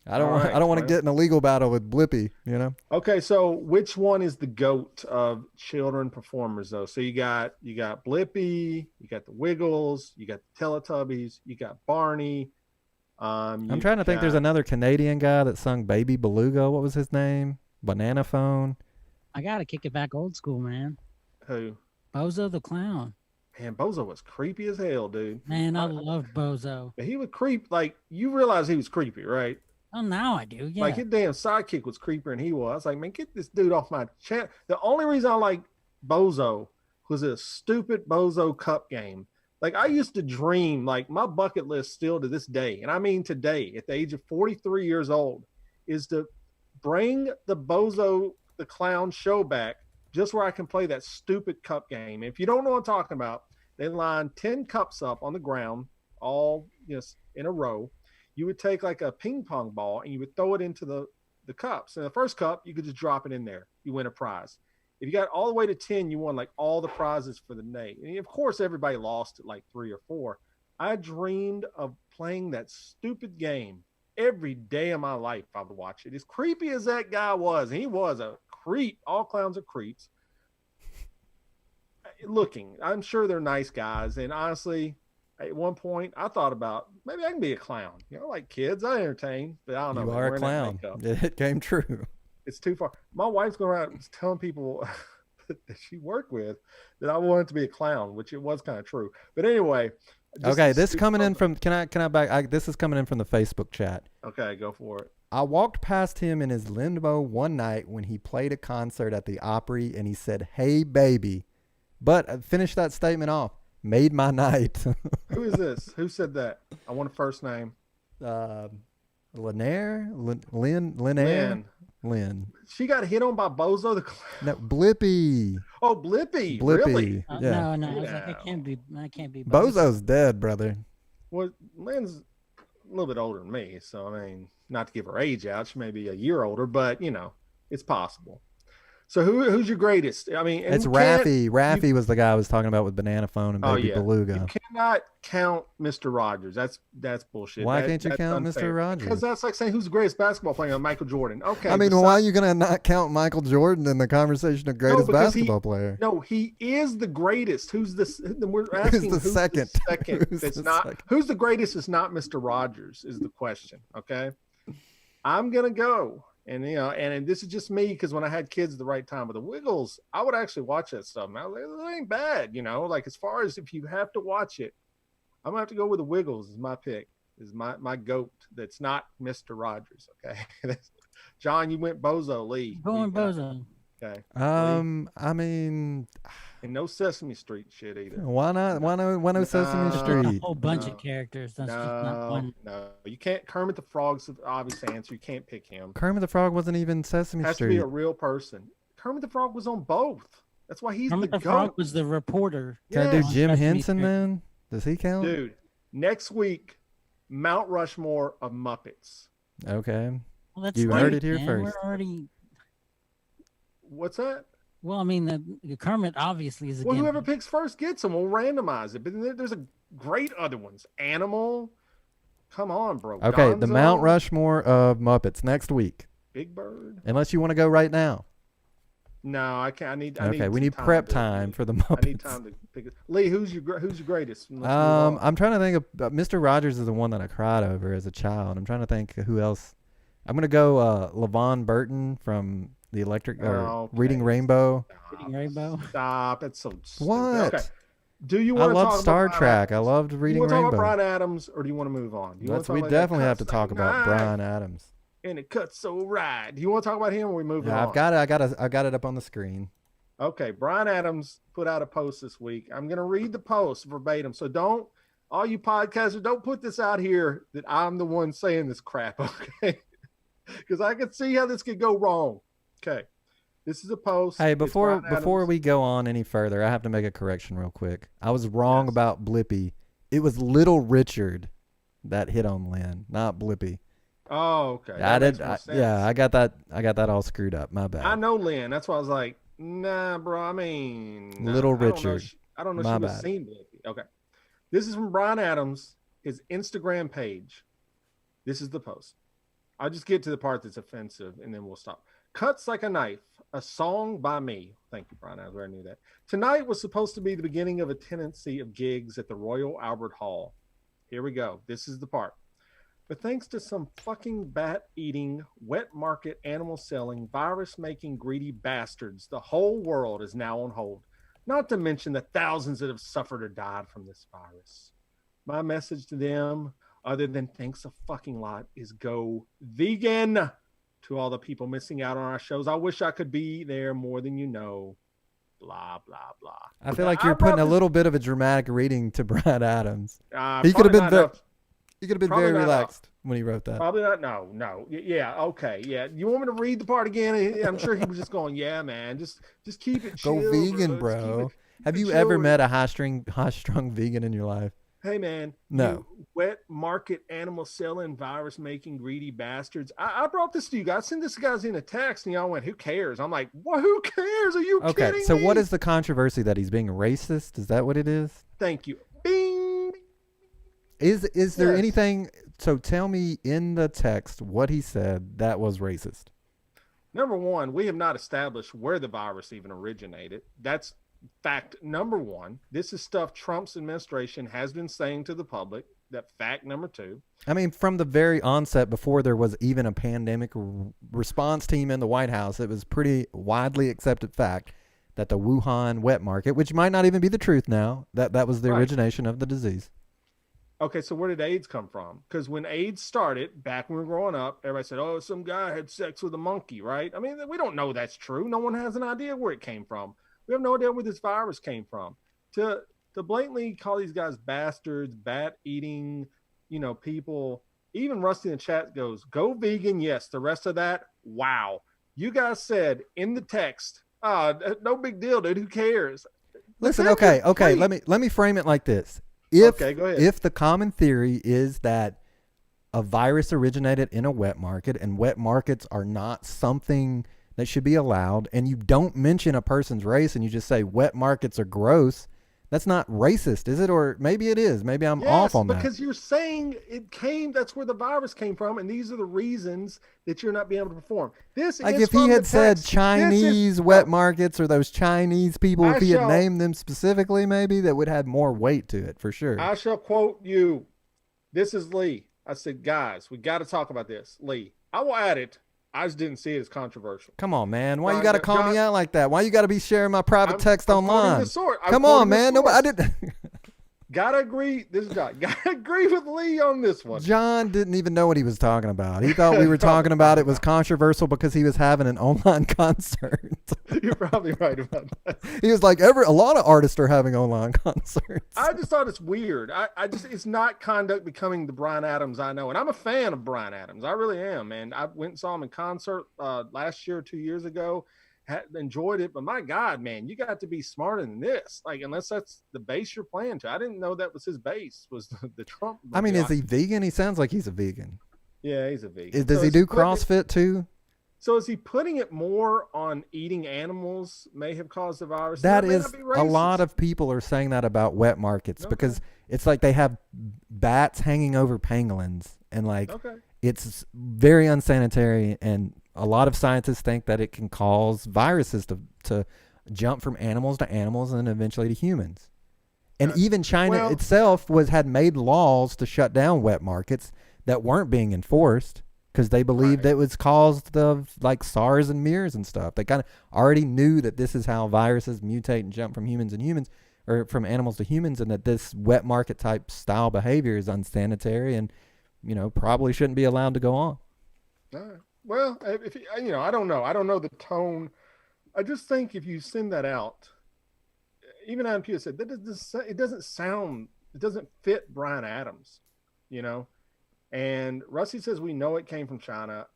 I don't want to get in a legal battle with Blippi, you know? Okay, so which one is the GOAT of children performers, though? So you got Blippi, you got the Wiggles, you got the Teletubbies, you got Barney. I'm trying to think. There's another Canadian guy that sung Baby Beluga. What was his name? Banana Phone. I got to kick it back old school, man. Who? Bozo the Clown. Man, Bozo was creepy as hell, dude. Man, I loved Bozo. He would creep. Like, you realize he was creepy, right? Oh, now I do, yeah. Like, his damn sidekick was creepier than he was. I was like, man, get this dude off my channel. The only reason I like Bozo was a stupid Bozo Cup game. Like, I used to dream, like, my bucket list still to this day, and I mean today, at the age of 43 years old, is to bring the Bozo the Clown show back just where I can play that stupid cup game. If you don't know what I'm talking about, they line 10 cups up on the ground, all in a row. You would take like a ping pong ball and you would throw it into the cups. And the first cup, you could just drop it in there. You win a prize. If you got all the way to 10, you won like all the prizes for the day. And of course, everybody lost at like 3 or 4. I dreamed of playing that stupid game every day of my life. I would watch it. As creepy as that guy was, and he was a creep. All clowns are creeps. Looking, I'm sure they're nice guys. And honestly, at one point, I thought about maybe I can be a clown. You know, like kids, I entertain, but I don't know. You are a clown. It came true. It's too far. My wife's going around telling people that she worked with that I wanted to be a clown, which it was kind of true. But anyway. Okay, this coming in from can I back? This is coming in from the Facebook chat. Okay, go for it. I walked past him in his limbo one night when he played a concert at the Opry, and he said, "Hey, baby," but finish that statement off. Made my night. Who is this? Who said that? I want a first name. Hold Lynn. She got hit on by Bozo the No, Blippi. Oh, Blippi. Really? Yeah. No. I was like, I can't be Bozo's dead, brother. Well, Lynn's a little bit older than me, so I mean, not to give her age out, she may be a year older, but it's possible. So who's your greatest? I mean, it's Raffi. Raffi was the guy I was talking about with Banana Phone and Baby Beluga. You cannot count Mr. Rogers. That's bullshit. Why can't you count unfair. Mr. Rogers? Because that's like saying who's the greatest basketball player? Michael Jordan. Okay. I mean, why are you gonna not count Michael Jordan in the conversation of greatest basketball player? No, he is the greatest. Who's this? We're asking who's the second. Who's the greatest? Is not Mr. Rogers. Is the question. Okay. I'm gonna go. And and this is just me because when I had kids at the right time with the Wiggles, I would actually watch that stuff. Man, it ain't bad, like as far as if you have to watch it, I'm gonna have to go with the Wiggles. Is my pick. Is my goat. That's not Mr. Rogers. Okay, John, you went Bozo. Lee, going Bozo. Okay. I mean, and no Sesame Street shit either. Why not? Why no Sesame Street? A whole bunch of characters. That's just not one. No, you can't. Kermit the Frog's the obvious answer. You can't pick him. Kermit the Frog wasn't even Sesame Street. Has to be a real person. Kermit the Frog was on both. That's why he's Kermit the Frog was the reporter. Can I do Jim Henson then? Does he count? Dude, next week, Mount Rushmore of Muppets. Okay. Well, that's you heard it here first. We're already. What's that? Well, I mean, the Kermit obviously is. Well, whoever picks first gets them. We'll randomize it. But there's a great other ones. Animal. Come on, bro. Okay, Gonzo, the Mount Rushmore of Muppets next week. Big Bird. Unless you want to go right now. No, I can't. We need prep time for the Muppets. I need time to pick it. Lee, who's your greatest? I'm trying to think of Mr. Rogers is the one that I cried over as a child. I'm trying to think who else. I'm gonna go LaVon Burton from the Reading Rainbow. Reading Rainbow. Stop! It's so stupid. What? Okay. Do you want to talk about Star Trek? Adams? I loved Reading Rainbow. Do you want to talk about Bryan Adams, or do you want to move on? We definitely have to talk about Bryan Adams. And it cuts so right. Do you want to talk about him, or we move on? I've got it. I got it up on the screen. Okay, Bryan Adams put out a post this week. I'm going to read the post verbatim. So don't, all you podcasters, don't put this out here that I'm the one saying this crap, okay? Because I can see how this could go wrong. Okay, this is a post. Hey, before we go on any further, I have to make a correction real quick. I was wrong about Blippi. It was Little Richard that hit on Lynn, not Blippi. Oh, okay. I got that all screwed up. My bad. I know Lynn. That's why I was like, nah, bro. I mean, Little Richard. I don't know if she was seen Blippi. Okay. This is from Bryan Adams, his Instagram page. This is the post. I'll just get to the part that's offensive, and then we'll stop. Cuts like a knife. A song by me. Thank you, Bryan Adams. I knew that. Tonight was supposed to be the beginning of a tendency of gigs at the Royal Albert Hall. Here we go. This is the part. But thanks to some fucking bat-eating, wet market animal-selling, virus-making greedy bastards, the whole world is now on hold. Not to mention the thousands that have suffered or died from this virus. My message to them, other than thanks a fucking lot, is go vegan. To all the people missing out on our shows, I wish I could be there more than you know. Blah, blah, blah. I feel like you're putting a little bit of a dramatic reading to Bryan Adams. He could have been He could have been very relaxed when he wrote that. Probably not. No. Yeah. Okay. Yeah. You want me to read the part again? I'm sure he was just going, yeah, man. Just keep it chill. Go vegan, bro. Have you ever met a high-strung vegan in your life? Hey, man. No. Wet market animal selling, virus making, greedy bastards. I brought this to you guys. Send this guys in a text, and y'all went, who cares? I'm like, well, who cares? Are you kidding me? Okay, so what is the controversy that he's being racist? Is that what it is? Thank you. Bing. Is there anything? So tell me in the text what he said that was racist. Number one, we have not established where the virus even originated. That's fact number one. This is stuff Trump's administration has been saying to the public. That fact number two. I mean, from the very onset, before there was even a pandemic response team in the White House, it was pretty widely accepted fact that the Wuhan wet market, which might not even be the truth now, that was the origination of the disease. Okay, so where did AIDS come from? Because when AIDS started, back when we were growing up, everybody said, oh, some guy had sex with a monkey, right? I mean, we don't know that's true. No one has an idea where it came from. We have no idea where this virus came from. To blatantly call these guys bastards, bat-eating, people, even Rusty in the chat goes, go vegan. Yes. The rest of that, wow. You guys said in the text, no big deal, dude. Who cares? Listen, okay. Let me frame it like this. Go ahead. If the common theory is that a virus originated in a wet market and wet markets are not something that should be allowed, and you don't mention a person's race and you just say wet markets are gross, that's not racist, is it? Or maybe it is. Maybe I'm off on that. Because you're saying that's where the virus came from, and these are the reasons that you're not being able to perform. This like if he had said Chinese wet markets or those Chinese people, if he had named them specifically, maybe that would have more weight to it for sure. I shall quote you. This is Lee. I said, guys, we got to talk about this. Lee, I will add it. I just didn't see it as controversial. Come on, man. Why you got to call me out like that? Why you got to be sharing my private text online? Come on, man. Nobody. I didn't. Gotta agree. This is John. Gotta agree with Lee on this one. John didn't even know what he was talking about. He thought we were talking about it was controversial because he was having an online concert. You're probably right about that. He was like, a lot of artists are having online concerts. I just thought it's weird. It's not conduct becoming the Bryan Adams I know. And I'm a fan of Bryan Adams. I really am, man. I went and saw him in concert last year, 2 years ago. Enjoyed it, but my God, man, you got to be smarter than this. Like, unless that's the base you're playing to. I didn't know that was his base, was the Trump. I mean, is he vegan? He sounds like he's a vegan. Yeah, he's a vegan. Does he do CrossFit too? So is he putting it more on eating animals may have caused the virus? That is, a lot of people are saying that about wet markets because it's like they have bats hanging over pangolins and like it's very unsanitary, and a lot of scientists think that it can cause viruses to jump from animals to animals and eventually to humans. And even China itself had made laws to shut down wet markets that weren't being enforced because they believed it was caused of like SARS and MERS and stuff. They kind of already knew that this is how viruses mutate and jump from humans and humans, or from animals to humans, and that this wet market type style behavior is unsanitary and, probably shouldn't be allowed to go on. All right. Well, if I don't know. I don't know the tone. I just think if you send that out, even Adam Pugh said it doesn't fit Bryan Adams, And Rusty says we know it came from China.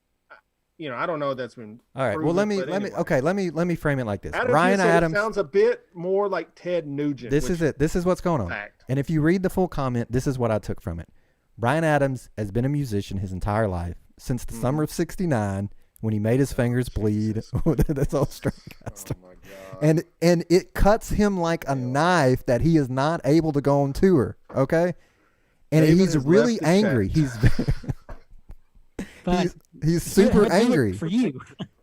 I don't know if that's been. All right. Well, let me frame it like this. Bryan Adams sounds a bit more like Ted Nugent. This is it. This is what's going on. And if you read the full comment, this is what I took from it. Bryan Adams has been a musician his entire life. Since the summer of '69, when he made his fingers bleed. That's all Stratocaster. Oh my God. And it cuts him like a knife that he is not able to go on tour. Okay, and he's really angry. He's super angry for you.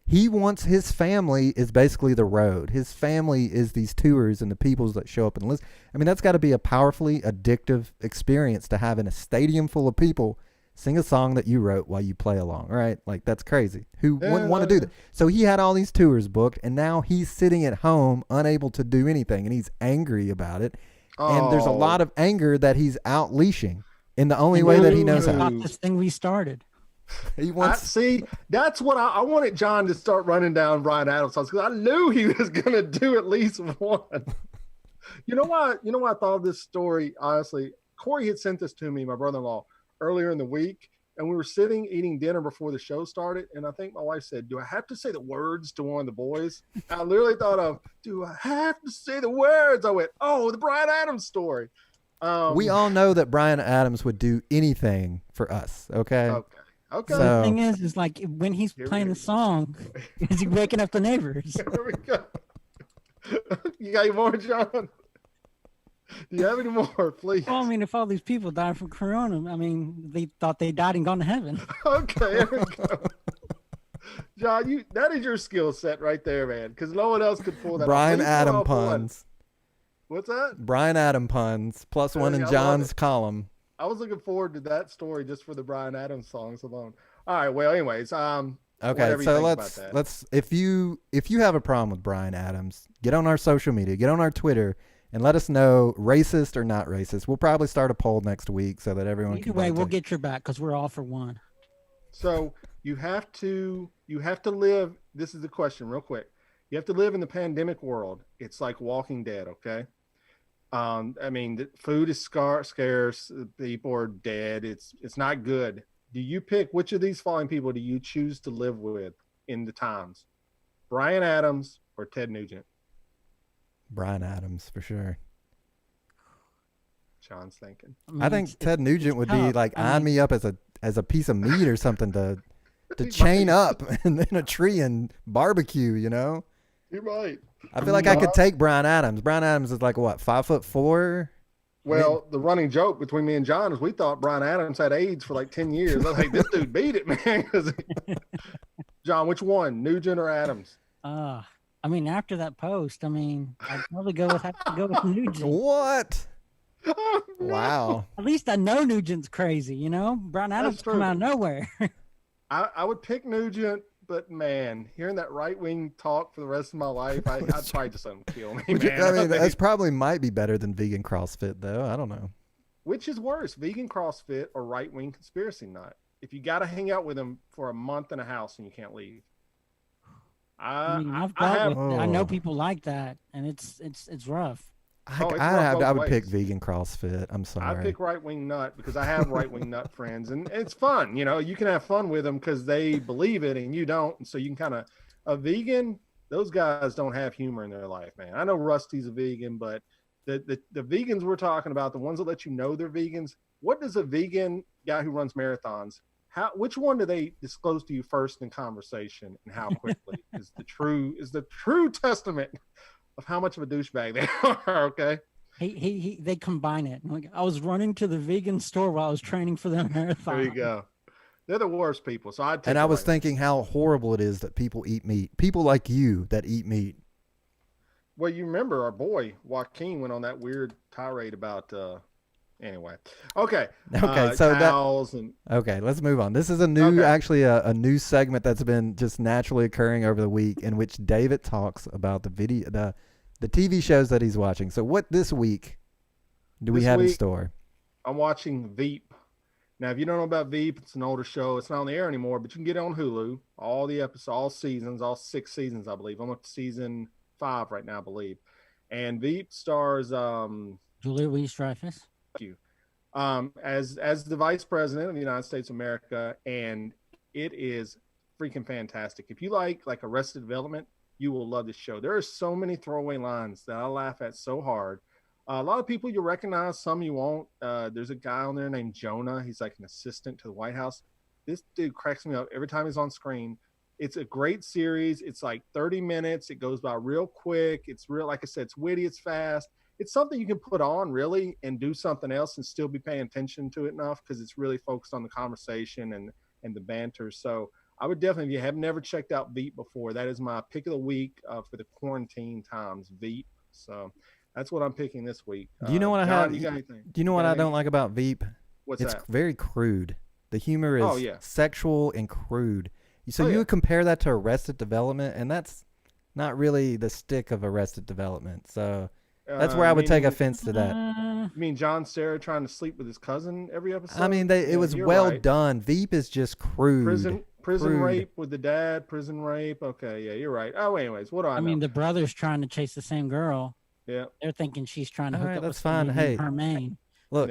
He wants his family is basically the road. His family is these tours and the peoples that show up and listen. I mean, that's got to be a powerfully addictive experience to have in a stadium full of people sing a song that you wrote while you play along, right? Like, that's crazy. Who wouldn't want to do that? So he had all these tours booked, and now he's sitting at home unable to do anything, and he's angry about it. And there's a lot of anger that he's out leashing in the only way that he knows how. This thing we started. He wants. That's what I wanted John to start running down Bryan Adams because I knew he was going to do at least one. You know why I thought of this story? Honestly, Corey had sent this to me, my brother-in-law, earlier in the week, and we were sitting eating dinner before the show started, and I think my wife said, "Do I have to say the words to one of the boys?" I literally thought of, "Do I have to say the words?" I went, "Oh, the Bryan Adams story." We all know that Bryan Adams would do anything for us. Okay. Okay. So the thing is like when he's playing the song, is he waking up the neighbors? There we go. You got any more, John? Do you have any more, please? Well, I mean, if all these people died from corona, I mean, they thought they died and gone to heaven. Okay, there we go. John, that is your skill set right there, man, because no one else could pull that Bryan Adams puns. What's that? Bryan Adams puns, +1 in John's column. I was looking forward to that story just for the Bryan Adams songs alone. All right, well, anyways, okay, so let's if you have a problem with Bryan Adams, get on our social media, get on our Twitter, and let us know, racist or not racist. We'll probably start a poll next week so that everyone can. Anyway, we'll get your back because we're all for one. So you have to live. This is the question, real quick. You have to live in the pandemic world. It's like Walking Dead, okay? I mean, the food is scarce. People are dead. It's not good. Do you pick which of these following people do you choose to live with in the times? Bryan Adams or Ted Nugent? Bryan Adams for sure. John's thinking. I think Ted Nugent would be like eyeing me up as a piece of meat or something to chain up in a tree and barbecue, you know? You're right. I feel like I could take Bryan Adams. Bryan Adams is like what, 5'4"? Well, the running joke between me and John is we thought Bryan Adams had AIDS for like 10 years. I was like, this dude beat it, man. John, which one, Nugent or Adams? I mean, after that post, I'd probably have to go with Nugent. What? Oh, no. Wow. At least I know Nugent's crazy, you know? Bryan Adams come out of nowhere. I would pick Nugent, but man, hearing that right wing talk for the rest of my life, I'd probably just kill me, man. I mean, that's probably might be better than vegan CrossFit, though. I don't know. Which is worse, vegan CrossFit or right wing conspiracy nut? If you got to hang out with them for a month in a house and you can't leave. I know people like that, and it's rough. I would pick vegan CrossFit. I'm sorry. I pick right wing nut because I have right wing nut friends, and it's fun. You know, you can have fun with them because they believe it and you don't, and so you can kind of a vegan. Those guys don't have humor in their life, man. I know Rusty's a vegan, but the vegans we're talking about, the ones that let you know they're vegans. What does a vegan guy who runs marathons? Which one do they disclose to you first in conversation, and how quickly is the true testament of how much of a douchebag they are? Okay. They combine it. Like, I was running to the vegan store while I was training for the marathon. There you go. They're the worst people. So I was thinking how horrible it is that people eat meat. People like you that eat meat. Well, you remember our boy Joaquin went on that weird tirade about anyway. Okay. Okay, let's move on. This is a new a new segment that's been just naturally occurring over the week, in which David talks about the TV shows that he's watching. So what this week do we have in store? I'm watching Veep. Now, if you don't know about Veep, it's an older show. It's not on the air anymore, but you can get it on Hulu. All the episodes, all seasons, all 6 seasons, I believe. I'm up to season 5 right now, I believe. And Veep stars Julia Louis-Dreyfus. Thank you. As the vice president of the United States of America, and it is freaking fantastic. If you like Arrested Development, you will love this show. There are so many throwaway lines that I laugh at so hard. A lot of people you'll recognize, some you won't. There's a guy on there named Jonah. He's like an assistant to the White House. This dude cracks me up every time he's on screen. It's a great series. It's like 30 minutes. It goes by real quick. It's real, like I said, it's witty, it's fast. It's something you can put on really and do something else and still be paying attention to it enough, because it's really focused on the conversation and the banter. So I would definitely, if you have never checked out Veep before, that is my pick of the week for the quarantine times, Veep. So that's what I'm picking this week. Do you know what John, do you know what I don't like about Veep? What's it's that? Very crude. The humor is sexual and crude. So you would compare that to Arrested Development, and that's not really the stick of Arrested Development. So that's where I would take offense to that. You mean John Cera trying to sleep with his cousin every episode? I mean, it was well done. Veep is just crude. Prison rape with the dad, prison rape. Okay, yeah, you're right. Oh, anyways, what do I know? I mean, the brother's trying to chase the same girl. Yeah. They're thinking she's trying to hook up that's with fine. Hey, her main. Look,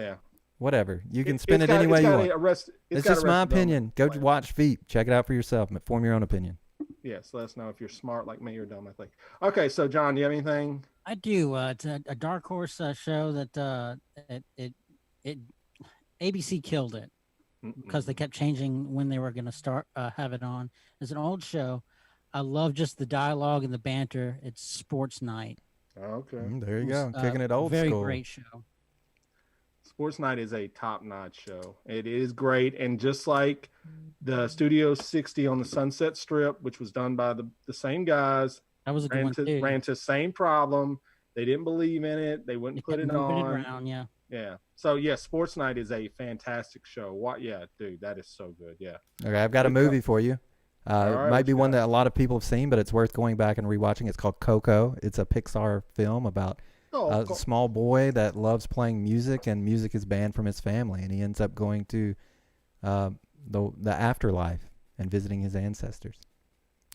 whatever. You can spin it any way you want. It's just my opinion. Go watch Veep. Check it out for yourself. Form your own opinion. Yes, let us know if you're smart like me or dumb, I think. Okay, so John, do you have anything? I do. It's a dark horse show that ABC killed it because they kept changing when they were going to start have it on. It's an old show. I love just the dialogue and the banter. It's Sports Night. Okay. There you go. Kicking it old very school. Very great show. Sports Night is a top-notch show. It is great. And just like the Studio 60 on the Sunset Strip, which was done by the same guys, that was a good one too. Ran into the same problem. They didn't believe in it. They wouldn't put it on. Around, yeah. Yeah. So, yeah, Sports Night is a fantastic show. What? Yeah, dude, that is so good. Yeah. Okay, I've got a movie for you. It might be one that a lot of people have seen, but it's worth going back and rewatching. It's called Coco. It's a Pixar film about a small boy that loves playing music, and music is banned from his family, and he ends up going to the afterlife and visiting his ancestors.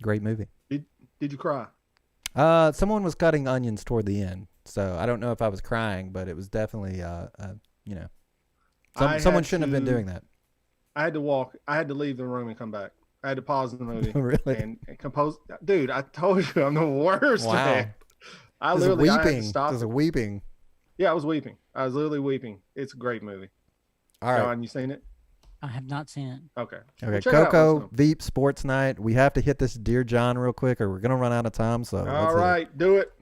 Great movie. Did you cry? Someone was cutting onions toward the end, so I don't know if I was crying, but it was definitely someone shouldn't have been doing that. I had to leave the room and come back. I had to pause the movie. Really? And compose. Dude, I told you I'm the worst. Wow. Man. I Just literally weeping. I had to stop. Just weeping. Yeah, I was weeping. I was literally weeping. It's a great movie. All right. John, you seen it? I have not seen it. Okay. Okay, well, Coco, Veep, Sports Night. We have to hit this Dear John real quick or we're going to run out of time. So all right, do it.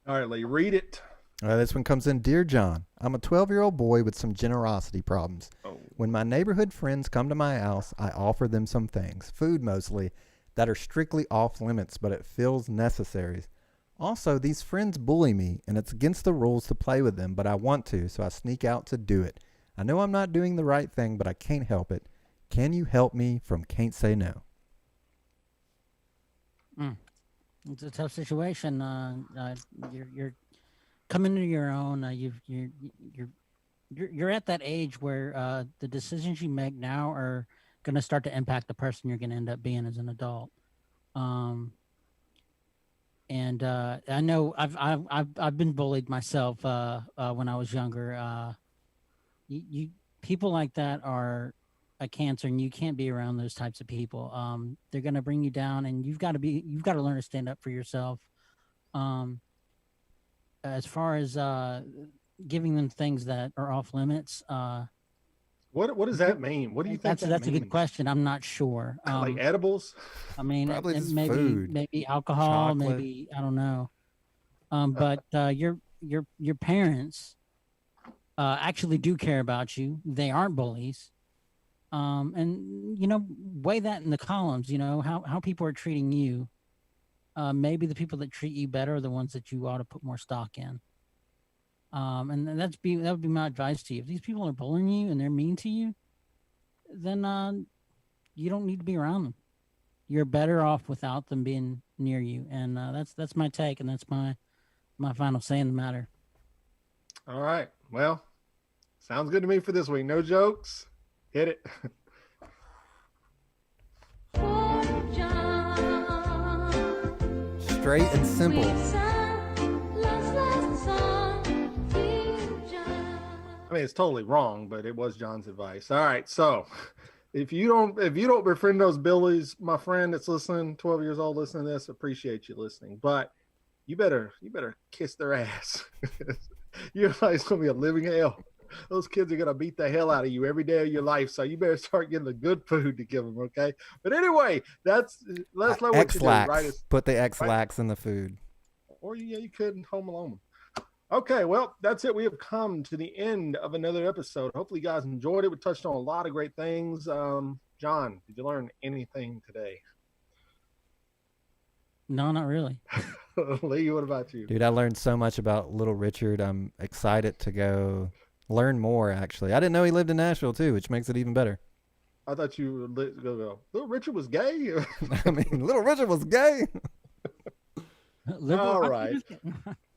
All right, Lee, read it. All right, this one comes in. Dear John, I'm a 12-year-old boy with some generosity problems. Oh. When my neighborhood friends come to my house, I offer them some things, food mostly, that are strictly off limits, but it feels necessary. Also, these friends bully me, and it's against the rules to play with them, but I want to, so I sneak out to do it. I know I'm not doing the right thing, but I can't help it. Can you help me from Can't Say No? It's a tough situation. You're coming into your own. You're at that age where the decisions you make now are going to start to impact the person you're going to end up being as an adult. And I know I've been bullied myself when I was younger. You people like that are a cancer, and you can't be around those types of people. They're going to bring you down, and you've got to learn to stand up for yourself. As far as giving them things that are off limits, what does that mean? What do you think that's a good question. I'm not sure. Like edibles? I mean, probably maybe food, maybe alcohol, chocolate. maybe I don't know. But your parents actually do care about you. They aren't bullies. And weigh that in the columns. How people are treating you. Maybe the people that treat you better are the ones that you ought to put more stock in. And that would be my advice to you. If these people are bullying you and they're mean to you, then you don't need to be around them. You're better off without them being near you. And that's my take, and that's my final say in the matter. All right. Well, sounds good to me for this week. No jokes. Hit it. Straight and simple. I mean, it's totally wrong, but it was John's advice. All right. So if you don't befriend those billies, my friend that's listening, 12 years old, listening to this, appreciate you listening, but you better kiss their ass. Your life's going to be a living hell. Those kids are going to beat the hell out of you every day of your life. So you better start getting the good food to give them. Okay. But anyway, let's let what you do. Right? Put the X-Lax in the food. Or you could Home Alone. Okay. Well, that's it. We have come to the end of another episode. Hopefully you guys enjoyed it. We touched on a lot of great things. John, did you learn anything today? No, not really. Lee, what about you? Dude, I learned so much about Little Richard. I'm excited to go learn more, actually. I didn't know he lived in Nashville, too, which makes it even better. I thought you would go, Little Richard was gay? I mean, Little Richard was gay. All right.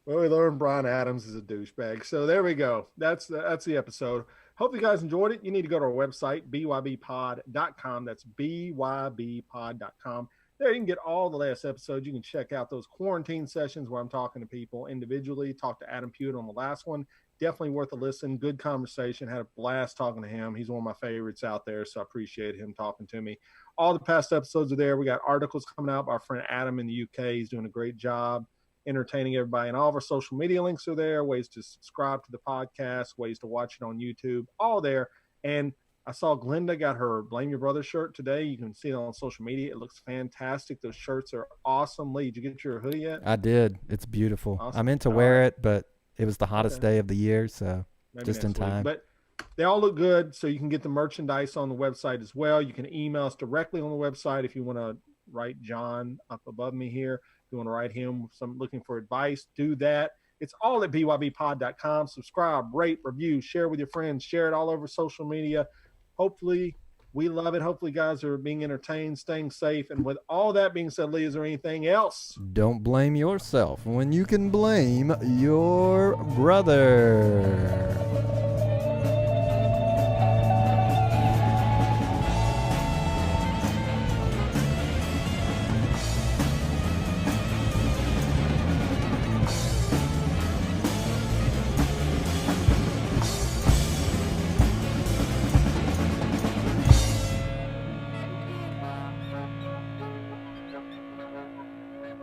Well, we learned Bryan Adams is a douchebag. So there we go. That's the episode. Hope you guys enjoyed it. You need to go to our website, bybpod.com. That's bybpod.com. There you can get all the last episodes. You can check out those quarantine sessions where I'm talking to people individually. Talked to Adam Pewitt on the last one. Definitely worth a listen. Good conversation. Had a blast talking to him. He's one of my favorites out there, so I appreciate him talking to me. All the past episodes are there. We got articles coming out by our friend Adam in the UK. He's doing a great job entertaining everybody. And all of our social media links are there. Ways to subscribe to the podcast. Ways to watch it on YouTube. All there. And I saw Glenda got her Blame Your Brother shirt today. You can see it on social media. It looks fantastic. Those shirts are awesome. Lee, did you get your hoodie yet? I did. It's beautiful. Awesome. I meant to wear it, but it was the hottest day of the year, so maybe just in time. But they all look good, so you can get the merchandise on the website as well. You can email us directly on the website if you want to write John up above me here. If you want to write him looking for advice, do that. It's all at bybpod.com. Subscribe, rate, review, share with your friends, share it all over social media. Hopefully, we love it. Hopefully, guys are being entertained, staying safe. And with all that being said, Lee, is there anything else? Don't blame yourself when you can blame your brother.